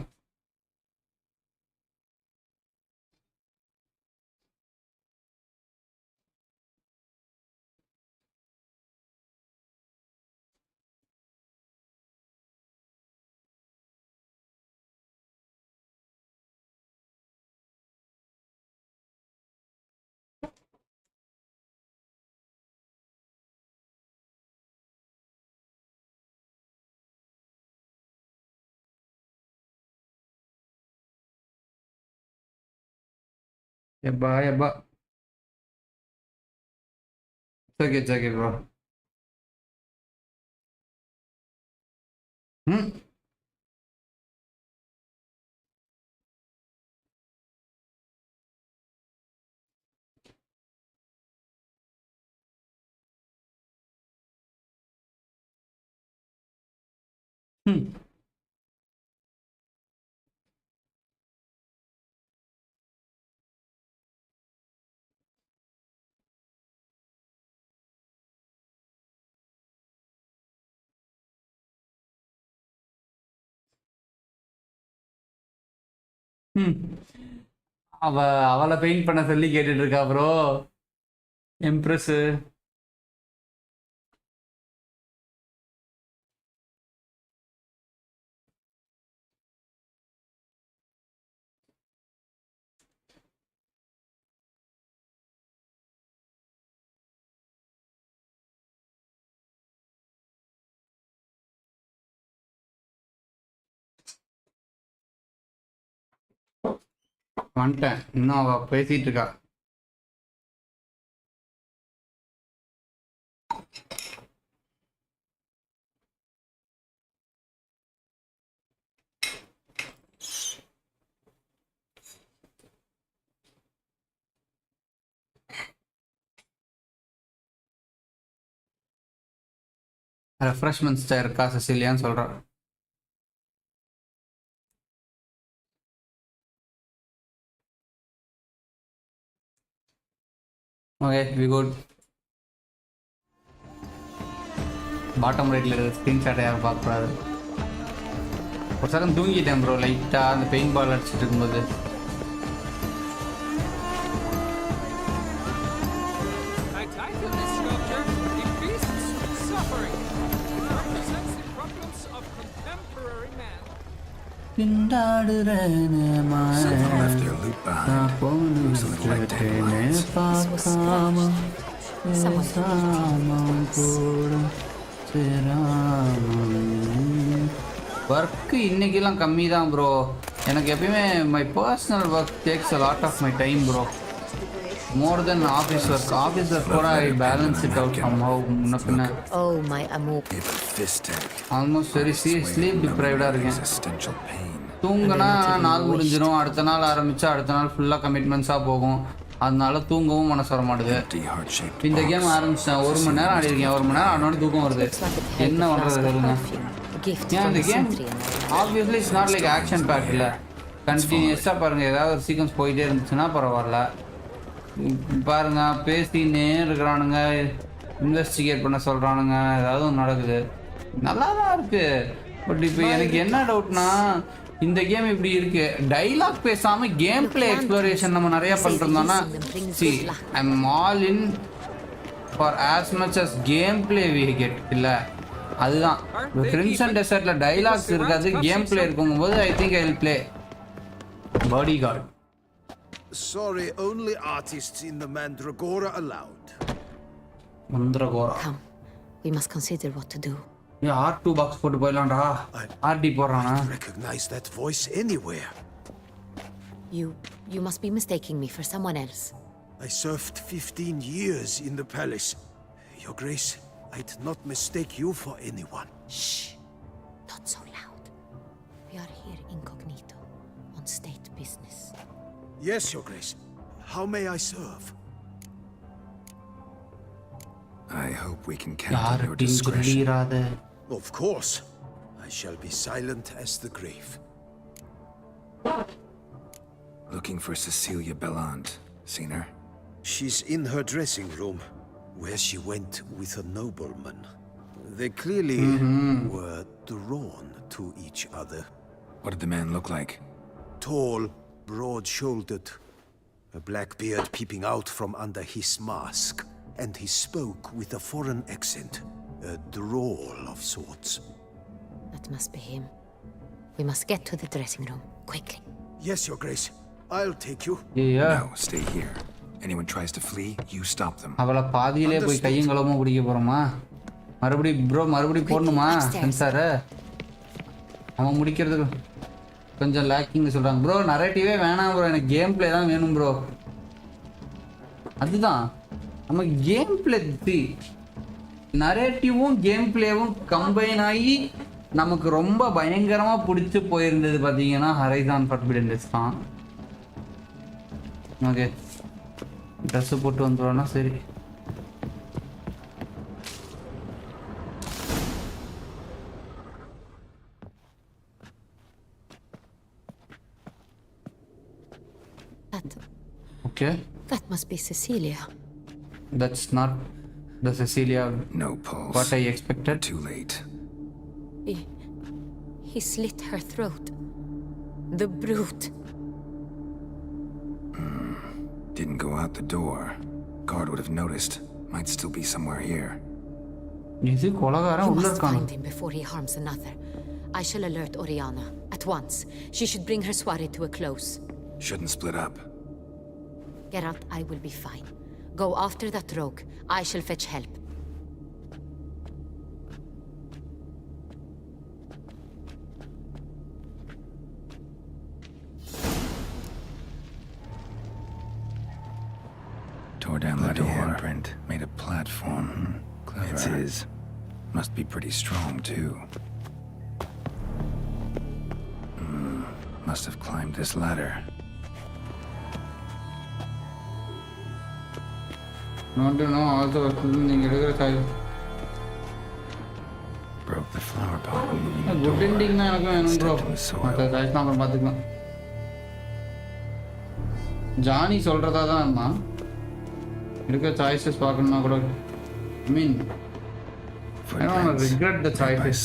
Yabba, yabba. It's okay, bro. அவளை paint பண்ண சொல்லி கேட்டுட்டு இருக்கா bro. Embrace வந்துட்டேன். இன்னும் அவ பேசிட்டு இருக்கா. ரெஃப்ரெஷ்மெண்ட்ஸ் இருக்கா சிசிலியான்னு சொல்கிறேன். Okay we could. பாட்டம் ரைட்டில் இருக்கிற ஸ்க்ரீன்ஷாட்டை யாரும் பார்க்கக்கூடாது. ஒரு செகண்ட் தூங்கிட்டேன் ப்ரோ லைட்டாக அந்த பெயிண்ட் பால் அடிச்சுட்டு இருக்கும்போது. Something left their loot behind. Looks like dandelions. Work இன்னைக்கெல்லாம் கம்மி தான் ப்ரோ. எனக்கு எப்பயுமே my personal work takes a lot of my time bro. More than office work. Office work கூட I balance it out somehow. முன்ன பின்ன. Oh my amour. Almost very sleep deprived இருக்கேன். தூங்கினா நாள் முடிஞ்சிடும். அடுத்த நாள் ஆரம்பிச்சா அடுத்த நாள் ஃபுல்லாக கமிட்மெண்ட்ஸாக போகும். அதனால தூங்கவும் மனசு வர மாட்டுது. இந்த கேம் ஆரம்பிச்சேன் 1 மணி நேரம் ஆடிருக்கேன். 1 மணி நேரம் ஆனோட தூக்கம் வருது. என்ன பண்ணுறது சொல்லுங்க? ஏன் இந்த game obviously it's not like action pack இல்லை. கண்டினியூஸாக பாருங்கள், ஏதாவது ஒரு சீக்வன்ஸ் போயிட்டே இருந்துச்சுன்னா பரவாயில்ல. பாருங்க பேசினே இருக்கிறானுங்க, இன்வெஸ்டிகேட் பண்ண சொல்கிறானுங்க, ஏதாவது ஒன்று நடக்குது. நல்லா தான் இருக்குது. பட் இப்போ எனக்கு என்ன டவுட்னா, இந்த கேம் இப்படி இருக்கு, டைலாக் பேசாம கேம் பிளே எக்ஸ்ப்ளோரேஷன் நம்ம நிறைய பண்ணிருந்தோம்னா, see I'm all in for as much as game play we get. இல்ல அதுதான் கிரிம்சன் டெசர்ட்ல டைலாக்ஸ் இருக்காது, கேம் பிளே இருக்கும்போது I think I will play Bodyguard. Sorry, only artists in the Mandragora allowed. Mandragora. Come, we must consider what to do. R2 box போட்டு போயிடலாம்டா. RD போடுறானா? I recognize that voice anywhere. You must be mistaking me for someone else. I served 15 years in the palace. Your Grace, I'd not mistake you for anyone. Shh! Not so loud. We are here incognito, on state business. Yes, Your Grace. How may I serve? I hope we can count on your discretion. Of course. I shall be silent as the grave. Looking for Cecilia Bellant. Seen her? She's in her dressing room, where she went with a nobleman. They clearly were drawn to each other. What did the man look like? Tall, broad-shouldered, a black beard peeping out from under his mask, and he spoke with a foreign accent, a drawl of sorts. That must be him. We must get to the dressing room, quickly. Yes, Your Grace. I'll take you. Yeah. No, stay here. Anyone tries to flee, you stop them. அவளை பாதியிலே போய் கையும் களவும் குடிக்க போறோமா? மறுபடி போடணுமா சென்சாரை? அவன் முடிக்கிறதுக்கு கொஞ்சம் லேக்கிங்னு சொல்றாங்க. ப்ரோ நரேட்டிவே வேணாம் ப்ரோ, எனக்கு கேம் பிளே தான் வேணும் ப்ரோ. அதுதான் நம்ம கேம் பிளே, நரேட்டிவும் கேம் பிளேவும் கம்பைன் ஆகி நமக்கு ரொம்ப பயங்கரமா பிடிச்சி போயிருந்தது பார்த்தீங்கன்னா ஹரைசான் ஃபர்பிடன் வெஸ்ட் தான். ஓகே, ட்ரெஸ்ஸு போட்டு வந்துடுவோன்னா சரி. Okay. That must be Cecilia. That's not the Cecilia. No pulse. What I expected. Too late. He slit her throat. The brute. Didn't go out the door. Guard would have noticed. Might still be somewhere here. You must find him before he harms another. I shall alert Oriana at once. She should bring her soirée to a close. Shouldn't split up. Geralt, I will be fine. Go after that rogue. I shall fetch help. Tore down the door. Handprint. Made a platform. Clever. It's his. Must be pretty strong, too. Must have climbed this ladder. Not to know also broke the flower pot. Good ending na bro. Johnny சொல்றதா தான் அம்மா இருக்க choices பார்க்கணும்னா கூட I mean I don't want to regret the choices.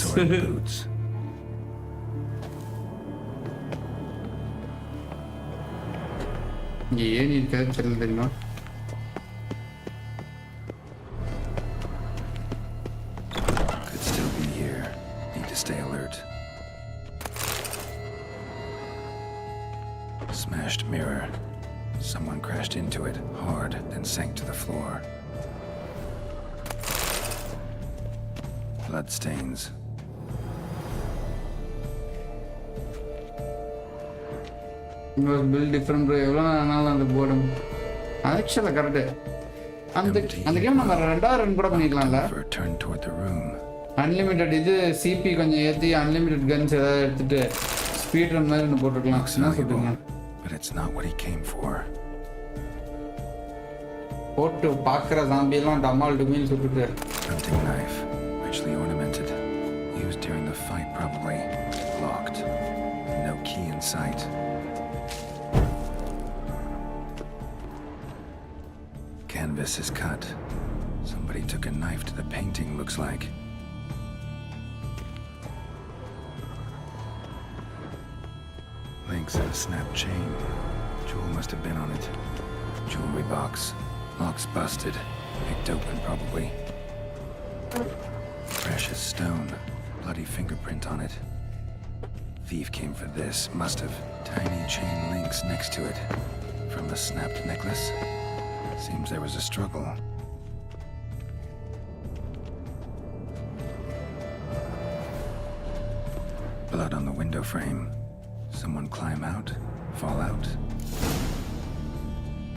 ஏன் இருக்கது தெரியல தெரியுமா? Stay alert. Smashed mirror. Someone crashed into it hard, then sank to the floor. Blood stains. It was built different bro. எவ்வளோ நாள் அந்த board ஆக்சுவலாக correct. அந்த game நம்ம 2 ரன் கூட பண்ணிக்கலாம்ல. Turn toward the room. Unlimited இது சிபி கொஞ்சம் ஏற்றி அன்லிமிட்டட் கன்ஸ் ஏதாவது எடுத்துட்டு ஸ்பீட் ரன் மாதிரி ஒன்று போட்டுக்கலாம். என்ன சொல்றீங்க? But it's not what he came for. போட்டு பார்க்குற ஜாம்பியெல்லாம் டம்மால் டுமில் சுட்டுட்டு. Hunting knife, richly ornamented. Used during the fight, probably. Locked. No key in sight. Canvas is cut. Somebody took a knife to the painting, looks like. Links of a snapped chain. Jewel must have been on it. Jewelry box. Lock's busted. Picked open, probably. Precious stone. Bloody fingerprint on it. Thief came for this. Must have. Tiny chain links next to it. From the snapped necklace. Seems there was a struggle. Blood on the window frame. Someone climb out? Fall out?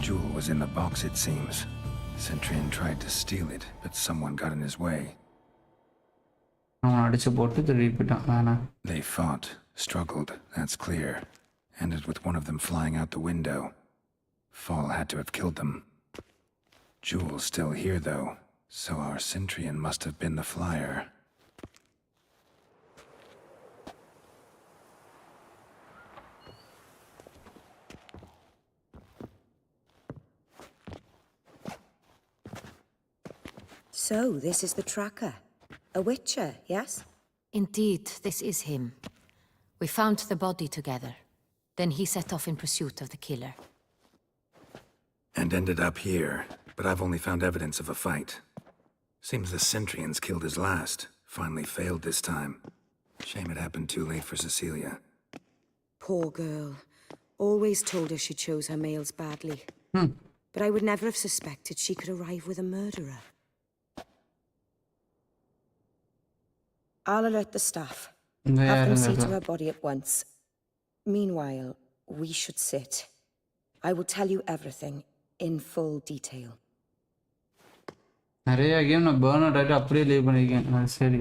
Jewel was in the box, it seems. Centurion tried to steal it, but someone got in his way. அவன் அடிச்சு போட்டு திருப்பிட்டான். வேணாம். They fought, struggled, that's clear. Ended with one of them flying out the window. Fall had to have killed them. Jewel's still here, though, so our Centurion must have been the flyer. So, this is the tracker. A witcher, yes? Indeed, this is him. We found the body together. Then he set off in pursuit of the killer. And ended up here, but I've only found evidence of a fight. Seems the Centurions killed his last. Finally failed this time. Shame it happened too late for Cecilia. Poor girl. Always told her she chose her males badly. But I would never have suspected she could arrive with a murderer. I'll alert the staff. Have them see to her body at once. Meanwhile, we should sit. I will tell you everything in full detail. நிறைய game நான் burn out ஆகிட்டு அப்படியே leave பண்ணியிருக்கேன். அது சரி.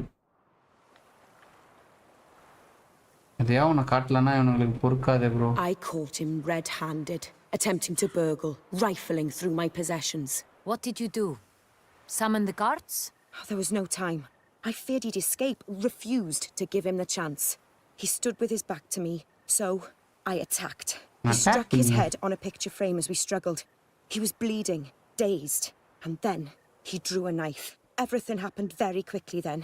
எதையா உன்னை காட்டலன்னா இவனுங்களுக்கு பொறுக்காதே bro. I caught him red-handed, attempting to burgle, rifling through my possessions. What did you do? Summon the guards? There was no time. I feared he'd escape, refused to give him the chance. He stood with his back to me, so I attacked. He struck his head on a picture frame as we struggled. He was bleeding, dazed, and then he drew a knife. Everything happened very quickly then.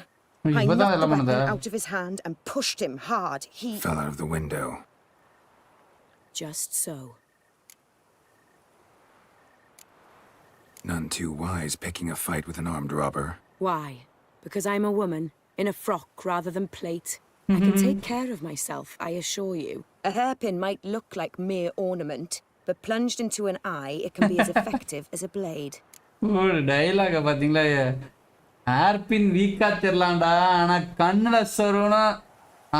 I knocked the weapon out of his hand and pushed him hard. He fell out of the window. Just so. None too wise picking a fight with an armed robber. Why? Because I'm a woman, in a frock rather than plate. I can take care of myself, I assure you. A hairpin might look like mere ornament, but plunged into an eye, it can be as effective as a blade. ஒரு டயலாக பார்த்தீங்களா? Hairpin வீக்கா தெரியலாம்டா, ஆனா கண்ணுல சொருனா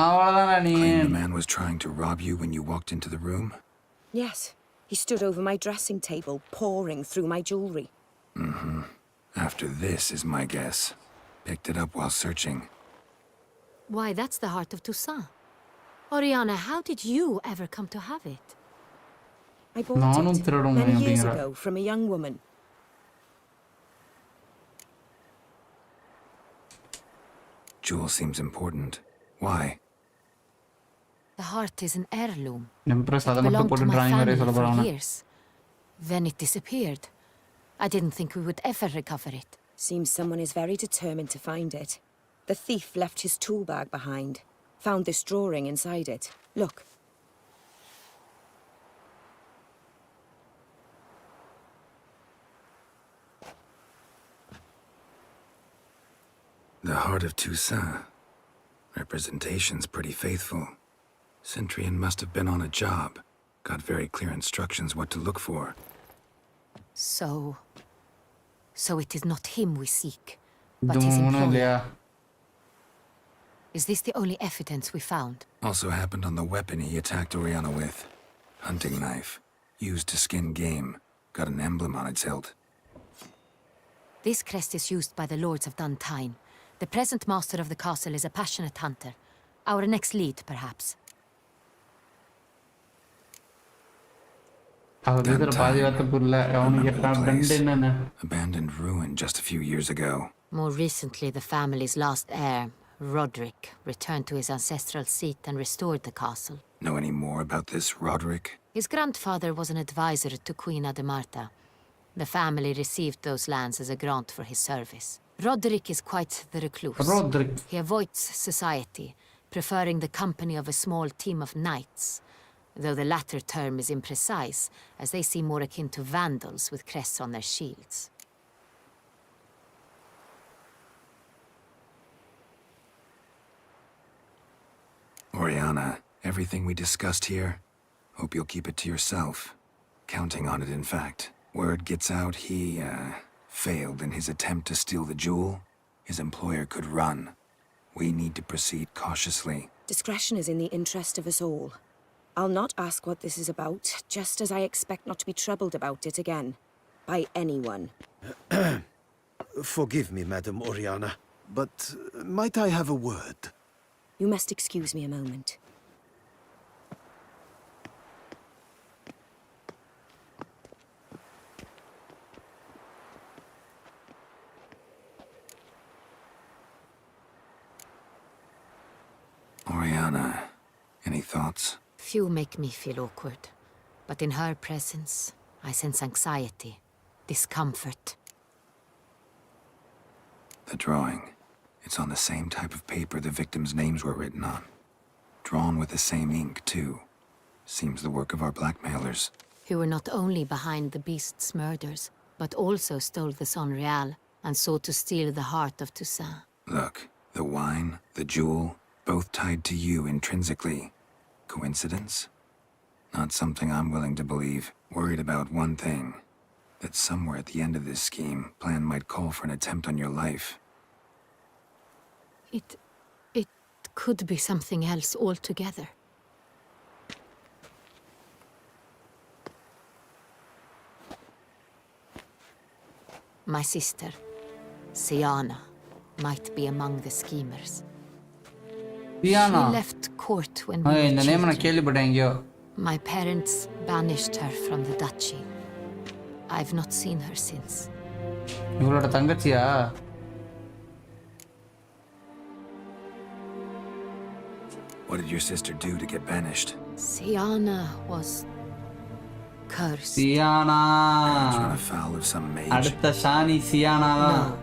அவ்வளோதானா நீ. The man was trying to rob you when you walked into the room? Yes. He stood over my dressing table, pouring through my jewelry. After this is my guess. Picked it up while searching. Why, that's the heart of Toussaint. Oriana, how did you ever come to have it? I bought it many years ago from a young woman. Jewel seems important. Why? The heart is an heirloom. Empress It அதை மட்டும் belonged to போட்டு my drawing வரைய family சொல்ல for போறாங்க. years. Then it disappeared. I didn't think we would ever recover it. Seems someone is very determined to find it. The thief left his tool bag behind. Found this drawing inside it. Look. The heart of Toussaint. Representation's pretty faithful. Centurion must have been on a job. Got very clear instructions what to look for. So it is not him we seek, but his employer. Is this the only evidence we found? Also happened on the weapon he attacked Oriana with. Hunting knife. Used to skin game. Got an emblem on its hilt. This crest is used by the Lords of Duntine. The present master of the castle is a passionate hunter. Our next lead, perhaps. அவரு பாதி வார்த்தை புரியல அவனுக்கு Remember the place? என்னன்னு Abandoned ruin just a few years ago. More recently, the family's last heir, Roderick, returned to his ancestral seat and restored the castle. Know any more about this Roderick? His grandfather was an advisor to Queen Ademarta. The family received those lands as a grant for his service. Roderick is quite the recluse. Roderick. He avoids society, preferring the company of a small team of knights, though the latter term is imprecise, as they seem more akin to vandals with crests on their shields. Oriana, everything we discussed here, hope you'll keep it to yourself. Counting on it, in fact. Word gets out he, failed in his attempt to steal the jewel. His employer could run. We need to proceed cautiously. Discretion is in the interest of us all. I'll not ask what this is about, just as I expect not to be troubled about it again. By anyone. Forgive me, Madam Oriana, but might I have a word? You must excuse me a moment. Oriana, any thoughts? Few make me feel awkward, but in her presence, I sense anxiety, discomfort. The drawing. It's on the same type of paper the victims' names were written on. Drawn with the same ink, too. Seems the work of our blackmailers. Who were not only behind the beast's murders, but also stole the Son Real and sought to steal the heart of Toussaint. Look, the wine, the jewel, both tied to you intrinsically. Coincidence? Not something I'm willing to believe. Worried about one thing. That somewhere at the end of this scheme, plan might call for an attempt on your life. It could be something else altogether. My sister, Siana, might be among the schemers. Diana. She left court when we இந்த were name நான் children. கேள்விப்பட்டேன் எங்கேயோ My parents banished her from the duchy. I've not seen her since. இவளோட தங்கச்சியா What did your sister do to get banished? Siana was cursed. Siana Run afoul of some mage? அடுத்த ஷானி சியானா தான் No.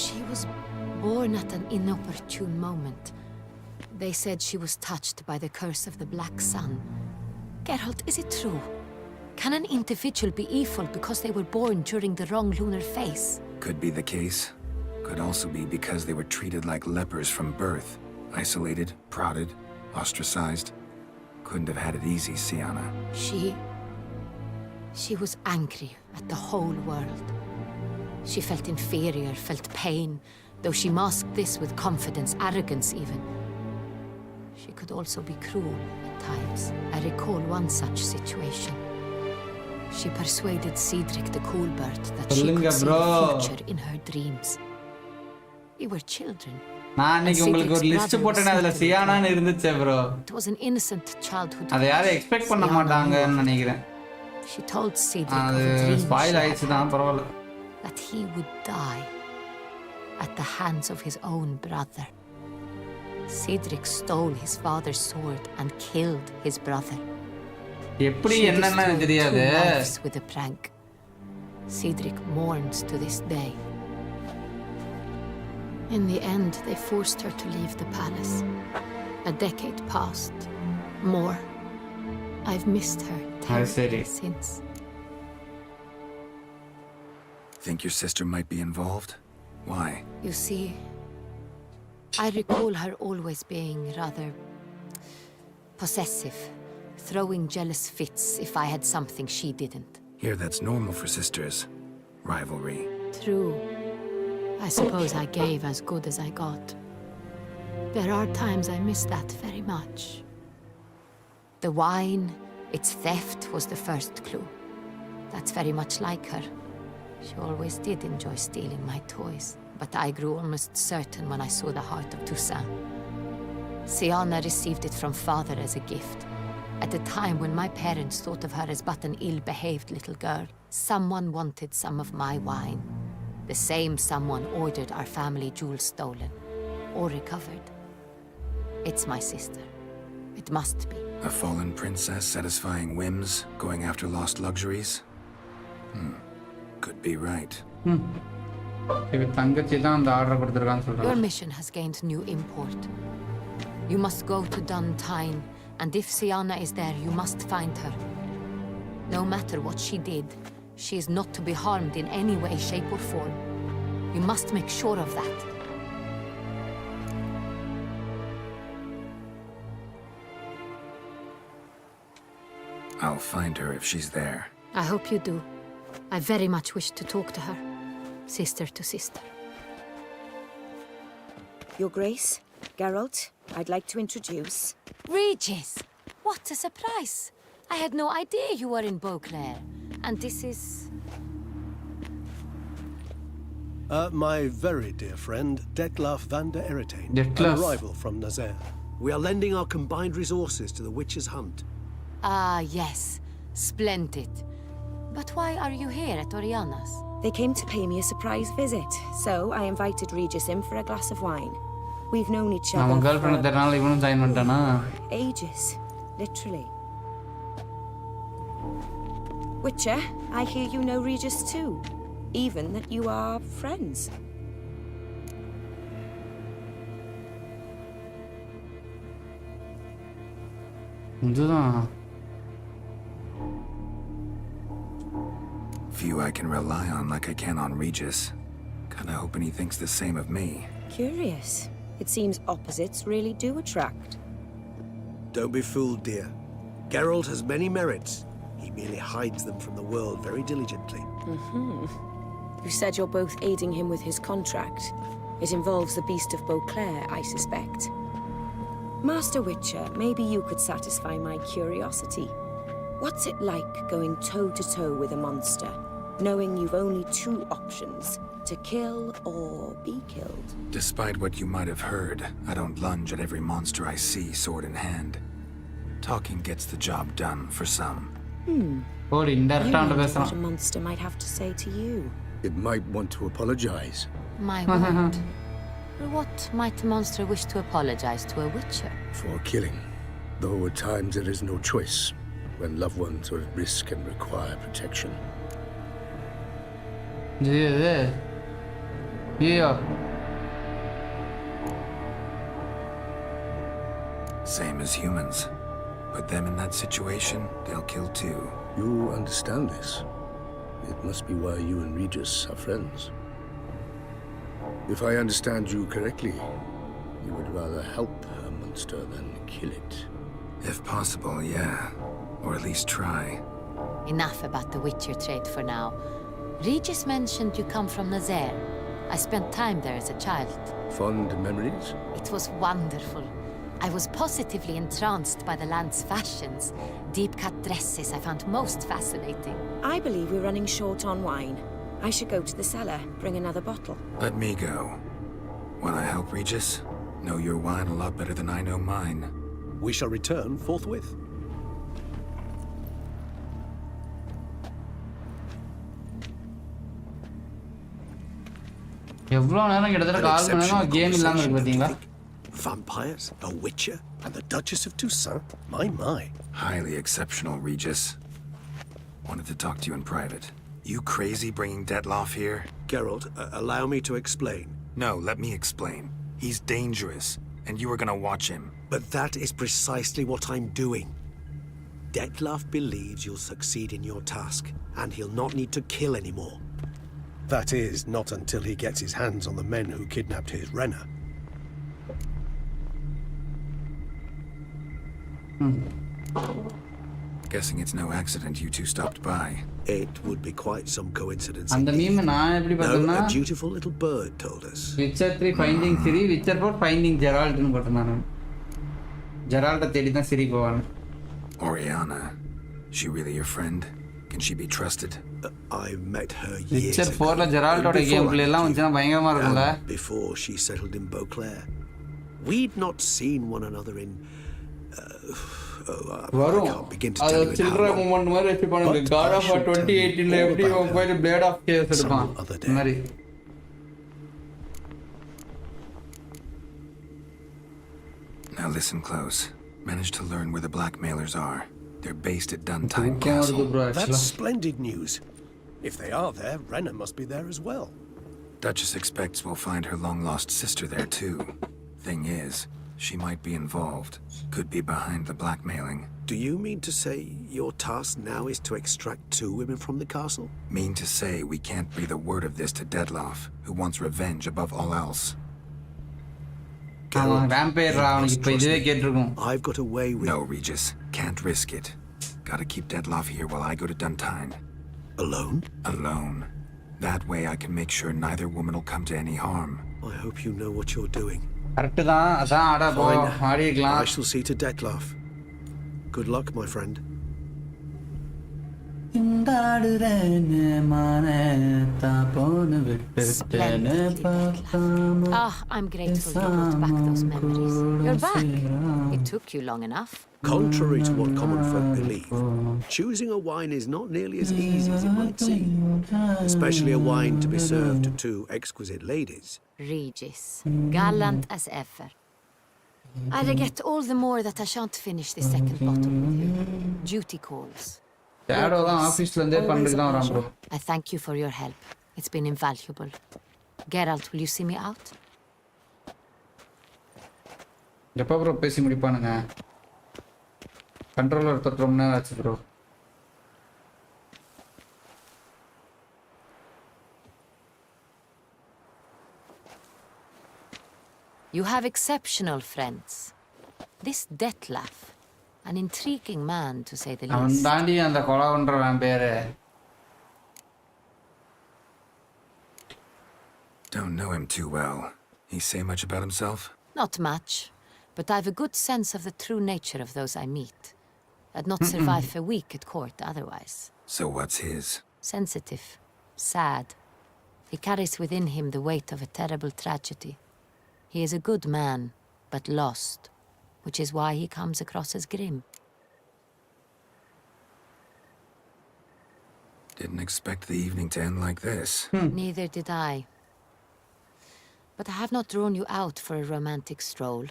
She was born at an inopportune moment. They said she was touched by the curse of the Black Sun. Geralt, is it true? Can an individual be evil because they were born during the wrong lunar phase? Could be the case. Could also be because they were treated like lepers from birth. Isolated, prodded, ostracized. Couldn't have had it easy, Siana. She was angry at the whole world. She felt inferior, felt pain, though she masked this with confidence, arrogance even. She could also be cruel at times. I recall one such situation. She persuaded Cedric the Coolbird that she could see the future in her dreams. We were children. நான் அன்னைக்கு உங்களுக்கு ஒரு list போட்டேன் அதுல சியானான்னு இருந்துச்சு bro It was an innocent childhood. அதை யாரும் expect பண்ண மாட்டாங்கன்னு நினைக்கிறேன் She told Cedric அது of a dream spoil she ஆயிடுச்சு had தான் பரவாயில்ல that he would die at the hands of his own brother. Cedric stole his father's sword and killed his brother. எப்படி She என்னன்னு destroyed தெரியாது 2 lives with a prank. Cedric mourns to this day. In the end, they forced her to leave the palace. A decade passed. More. I've missed her terribly since. Think your sister might be involved? Why? You see, I recall her always being rather possessive, throwing jealous fits if I had something she didn't. Here, that's normal for sisters. Rivalry. True. I suppose I gave as good as I got. There are times I miss that very much. The wine, its theft was the first clue. That's very much like her. She always did enjoy stealing my toys, but I grew almost certain when I saw the heart of Toussaint. Siana received it from father as a gift. At a time when my parents thought of her as but an ill-behaved little girl, someone wanted some of my wine. The same someone ordered our family jewels stolen. Or recovered. It's my sister. It must be. A fallen princess satisfying whims, going after lost luxuries? Could be right. Your mission has gained new import. You must go to Duntine, and if Sienna is there, you must find her. No matter what she did, she is not to be harmed in any way, shape, or form. You must make sure of that. I'll find her if she's there. I hope you do. I very much wish to talk to her. Sister to sister. Your Grace, Geralt, I'd like to introduce... Regis! What a surprise! I had no idea you were in Beauclair. And this is... My very dear friend, Detlaf van der Eritane, Detlaf. an arrival from Nazaire. We are lending our combined resources to the Witch's Hunt. Ah, yes. Splendid. But why are you here at Oriana's? They came to pay me a surprise visit, so I invited Regis in for a glass of wine. We've known each other அவன் girl friend தெரியனால இவனும் join பண்ணிட்டானா ages, literally. Witcher, I hear you know Regis too, even that you are friends. இதுதான் Few I can rely on like I can on Regis. Kinda hoping he thinks the same of me. Curious. It seems opposites really do attract. Don't be fooled, dear. Geralt has many merits. He merely hides them from the world very diligently. You said you're both aiding him with his contract. It involves the Beast of Beauclair, I suspect. Master Witcher, maybe you could satisfy my curiosity. What's it like going toe-to-toe with a monster, knowing you've only two options, to kill or be killed? Despite what you might have heard, I don't lunge at every monster I see sword in hand. Talking gets the job done for some. ஓடி You இன்டெரக்டா வந்து wonder பேசுறான் what a monster might have to say to you. It might want to apologize. My word. What might a monster wish to apologize to a witcher? For killing. Though at times there is no choice, when loved ones are at risk and require protection. இது ஐயோ Same as humans. Put them in that situation, they'll kill too. You understand this. It must be why you and Regis are friends. If I understand you correctly, you would rather help a monster than kill it. If possible, yeah. Or at least try. Enough about the witcher trade for now. Regis mentioned you come from Nazaire. I spent time there as a child. Fond memories? It was wonderful. I was positively entranced by the land's fashions. Deep-cut dresses I found most fascinating. I believe we're running short on wine. I should go to the cellar, bring another bottle. Let me go. Wanna help Regis? Know your wine a lot better than I know mine. We shall return forthwith. எவ்வளோ நேரம் கிட்டத்தட்ட கால் மணி நேரம் game இல்லாமல் இருக்கு பார்த்தீங்களா Vampires, a witcher, and the Duchess of Toussaint? My. Highly exceptional, Regis. Wanted to talk to you in private. You crazy bringing Detlaf here? Geralt, allow me to explain. No, let me explain. He's dangerous, and you were gonna watch him. But that is precisely what I'm doing. Detlaf believes you'll succeed in your task, and he'll not need to kill anymore. That is, not until he gets his hands on the men who kidnapped his Renna. Guessing it's no accident you two stopped by. It would be quite some coincidence. அந்த meme நான் எப்படி No, பார்த்தேன்னா a dutiful little bird told us. Witcher 3 finding Ciri Witcher 4 finding ஜெரால்ட்னு போட்டிருந்தானு ஜெரால்ட்டை தேடி தான் சிரி போவான் Oriana, she really your friend? Can she be trusted? I met her years Witcher ago. 4ல ஜெரால்ட்டோட கேம் பிளே எல்லாம் வந்துச்சுன்னா பயங்கரமா இருக்கும்ல Before she settled in Beauclair. We'd not seen one another in I can't begin to tell you in how children long. moment மாதிரி வச்சிருப்பாங்க God of War 2018 ல எப்படி போய் Blade of Chaos எடுப்பான் மாதிரி. Now listen close. Managed to learn where the blackmailers are. They're based at Duntine Castle. That's splendid news. If they are there, Renna must be there as well. Duchess expects we'll find her long-lost sister there too. Thing is, she might be involved. Could be behind the blackmailing. Do you mean to say your task now is to extract 2 women from the castle? Mean to say we can't breathe a word of this to Dettlaff, who wants revenge above all else. vampire அவனுக்கு இப்ப இதுவே கேட்டிருக்கும். I've got a way with... No, Regis. Can't risk it. Gotta keep Dettlaff here while I go to Duntine. Alone? Alone. That way I can make sure neither woman will come to any harm. I hope you know what you're doing. Correct தான். அதான் ஆட போ ஆடிக்கலாம். I shall see to Dettlaff. Good luck, my friend. I'm grateful you brought back those memories. You're back. It took you long enough. Contrary to what common folk believe, choosing a wine is not nearly as easy as it might seem. Especially a wine to be served to 2 exquisite ladies. Regis, gallant as ever. I regret all the more that I shan't finish the second bottle with you. Duty calls. Shadow தான் ஆபீஸ்ல இருந்தே பண்ணிட்டு தான் வரான் bro. I thank you for your help. It's been invaluable. Geralt, will you see me out? எப்போ bro பேசி முடிப்பானுங்க? Controller தொட்டு ரொம்ப நேரம் ஆச்சு bro. You have exceptional friends. This Dettlaff, an intriguing man to say the அவன் least. தாண்டி அந்த கொலை பண்றவன் பேரு. Don't know him too well. He say much about himself? Not much, but I've a good sense of the true nature of those I meet. I'd not survive a week at court otherwise. So what's his? Sensitive, sad. He carries within him the weight of a terrible tragedy. He is a good man, but lost, which is why he comes across as grim. Didn't expect the evening to end like this. Neither did I. But I have not drawn you out for a romantic stroll.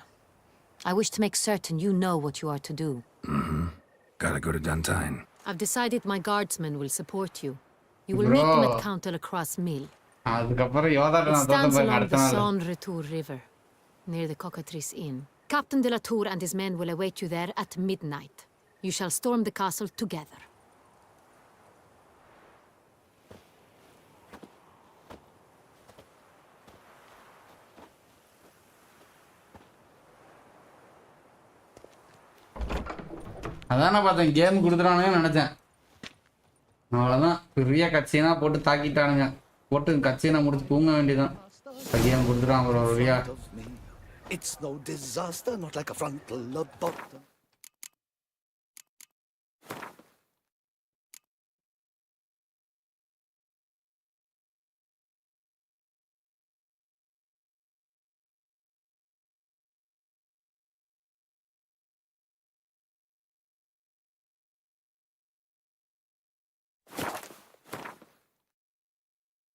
I wish to make certain you know what you are to do. Gotta go to Duntine. I've decided my guardsmen will support you. You will meet them at Bro. Count Delacroix's mill. அதுக்கப்புறம் யோதாட்ட It நான் stands தோத்து போய் along அடுத்த the நாள். San Retour River, near the Cockatrice Inn. Captain de la Tour and his men will await you there at midnight. You shall storm the castle together. அதான் நான் பார்த்தேன் game கொடுத்துட்டானுங்க நினைச்சேன். அவ்வளோதான் பெரிய கட்சினா போட்டு தாக்கிட்டானுங்க. போட்டு கட்சினா முடிச்சு தூங்க வேண்டியதான். கேம் கொடுத்துட்டான் ஒரு வழியா. It's no disaster, not like a frontal lobotomy.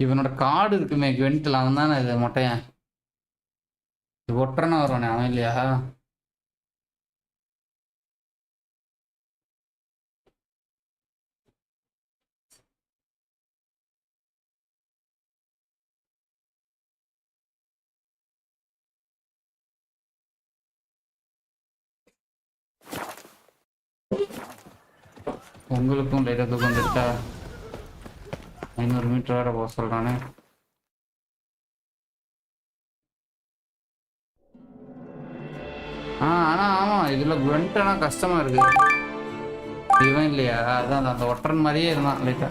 இவனோட கார்டு இருக்குமே குவென்ட்ல, அவன் தானே இது மொட்டையன். இது ஒட்டுறனா வருவானே அவன் இல்லையா? உங்களுக்கும் லைட்டாக தூக்கம் வந்துட்டா 500 மீட்டர் வேற போக சொல்றானே. ஆனா ஆமா இதுல குவென்ட்னா கஷ்டமா இருக்கு. இவன் இல்லையா? அதான் அந்த ஒற்றன் மாதிரியே இருந்தான் லைட்டா.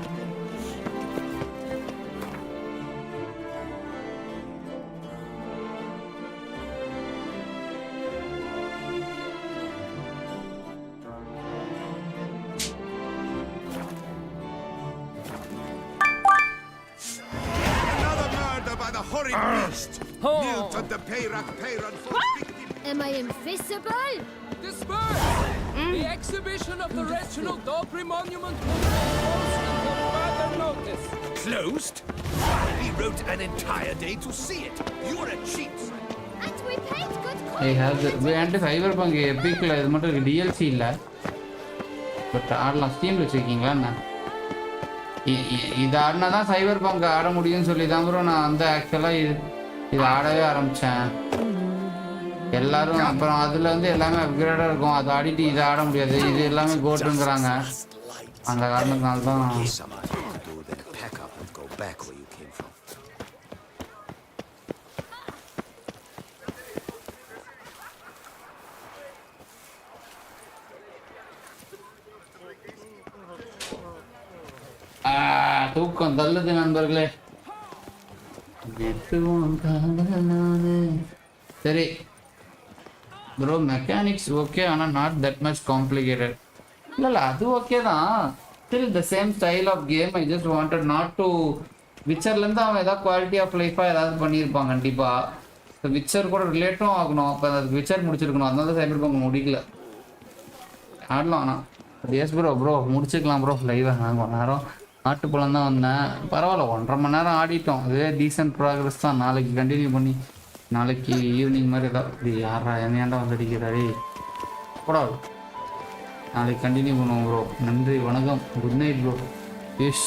Am I invisible? The exhibition of the Reginald Dauphry monument was closed until further notice. Closed? We wrote an entire day to see it. You're a cheat. And we paid good Hey, and Cyberpunk Epic இது மட்டும் இருக்கு, DLC இல்ல. But ஆடலாம். ஸ்டீம்ல வச்சிருக்கீங்களா என்ன? இது ஆடினா தான் Cyberpunk ஆட முடியும்னு சொல்லி தான் ப்ரோ நான் வந்து ஆக்சுவலா இது ஆடவே ஆரம்பிச்சேன். எல்லாரும் அப்புறம் அதுல வந்து எல்லாமே அப்கிரேடா இருக்கும். அதை ஆடிட்டு இதை ஆட முடியாது, இது எல்லாமே கோட்டுங்கிறாங்க. அந்த காரணத்தினால தான் தூக்கம் தள்ளுது நண்பர்களே. சரி ப்ரோ, மெக்கானிக்ஸ் ஓகே, ஆனால் நாட் தட் மச் காம்ப்ளிகேட்டட். இல்லை அது ஓகே தான். Still the same style of game. I just wanted not to விச்சர்லேருந்து அவன் ஏதாவது குவாலிட்டி ஆஃப் லைஃபாக ஏதாவது பண்ணியிருப்பான் கண்டிப்பாக. இப்போ விச்சர் கூட ரிலேட்டும் ஆகணும். அப்போ அது விச்சர் முடிச்சிருக்கணும். அதனால தான் Cyberpunk முடிக்கல. ஆடலாம் ஆனால் எஸ் ப்ரோ முடிச்சுக்கலாம் ப்ரோ. லைவாக நாங்கள் 1 நேரம் ஆட்டுப்பழம் தான் வந்தேன். பரவாயில்ல, 1.5 மணி நேரம் ஆடிட்டோம். இதே டீசென்ட் ப்ராக்ரஸ் தான். நாளைக்கு கண்டினியூ பண்ணி நாளைக்கு ஈவினிங் மாதிரி ஏதாவது யாரா என்னையாண்டா வந்து அடிக்கிறாரே கூடாது. நாளைக்கு கண்டினியூ பண்ணுவோம் ப்ரோ. நன்றி, வணக்கம், குட் நைட் ப்ரோ. எஸ்.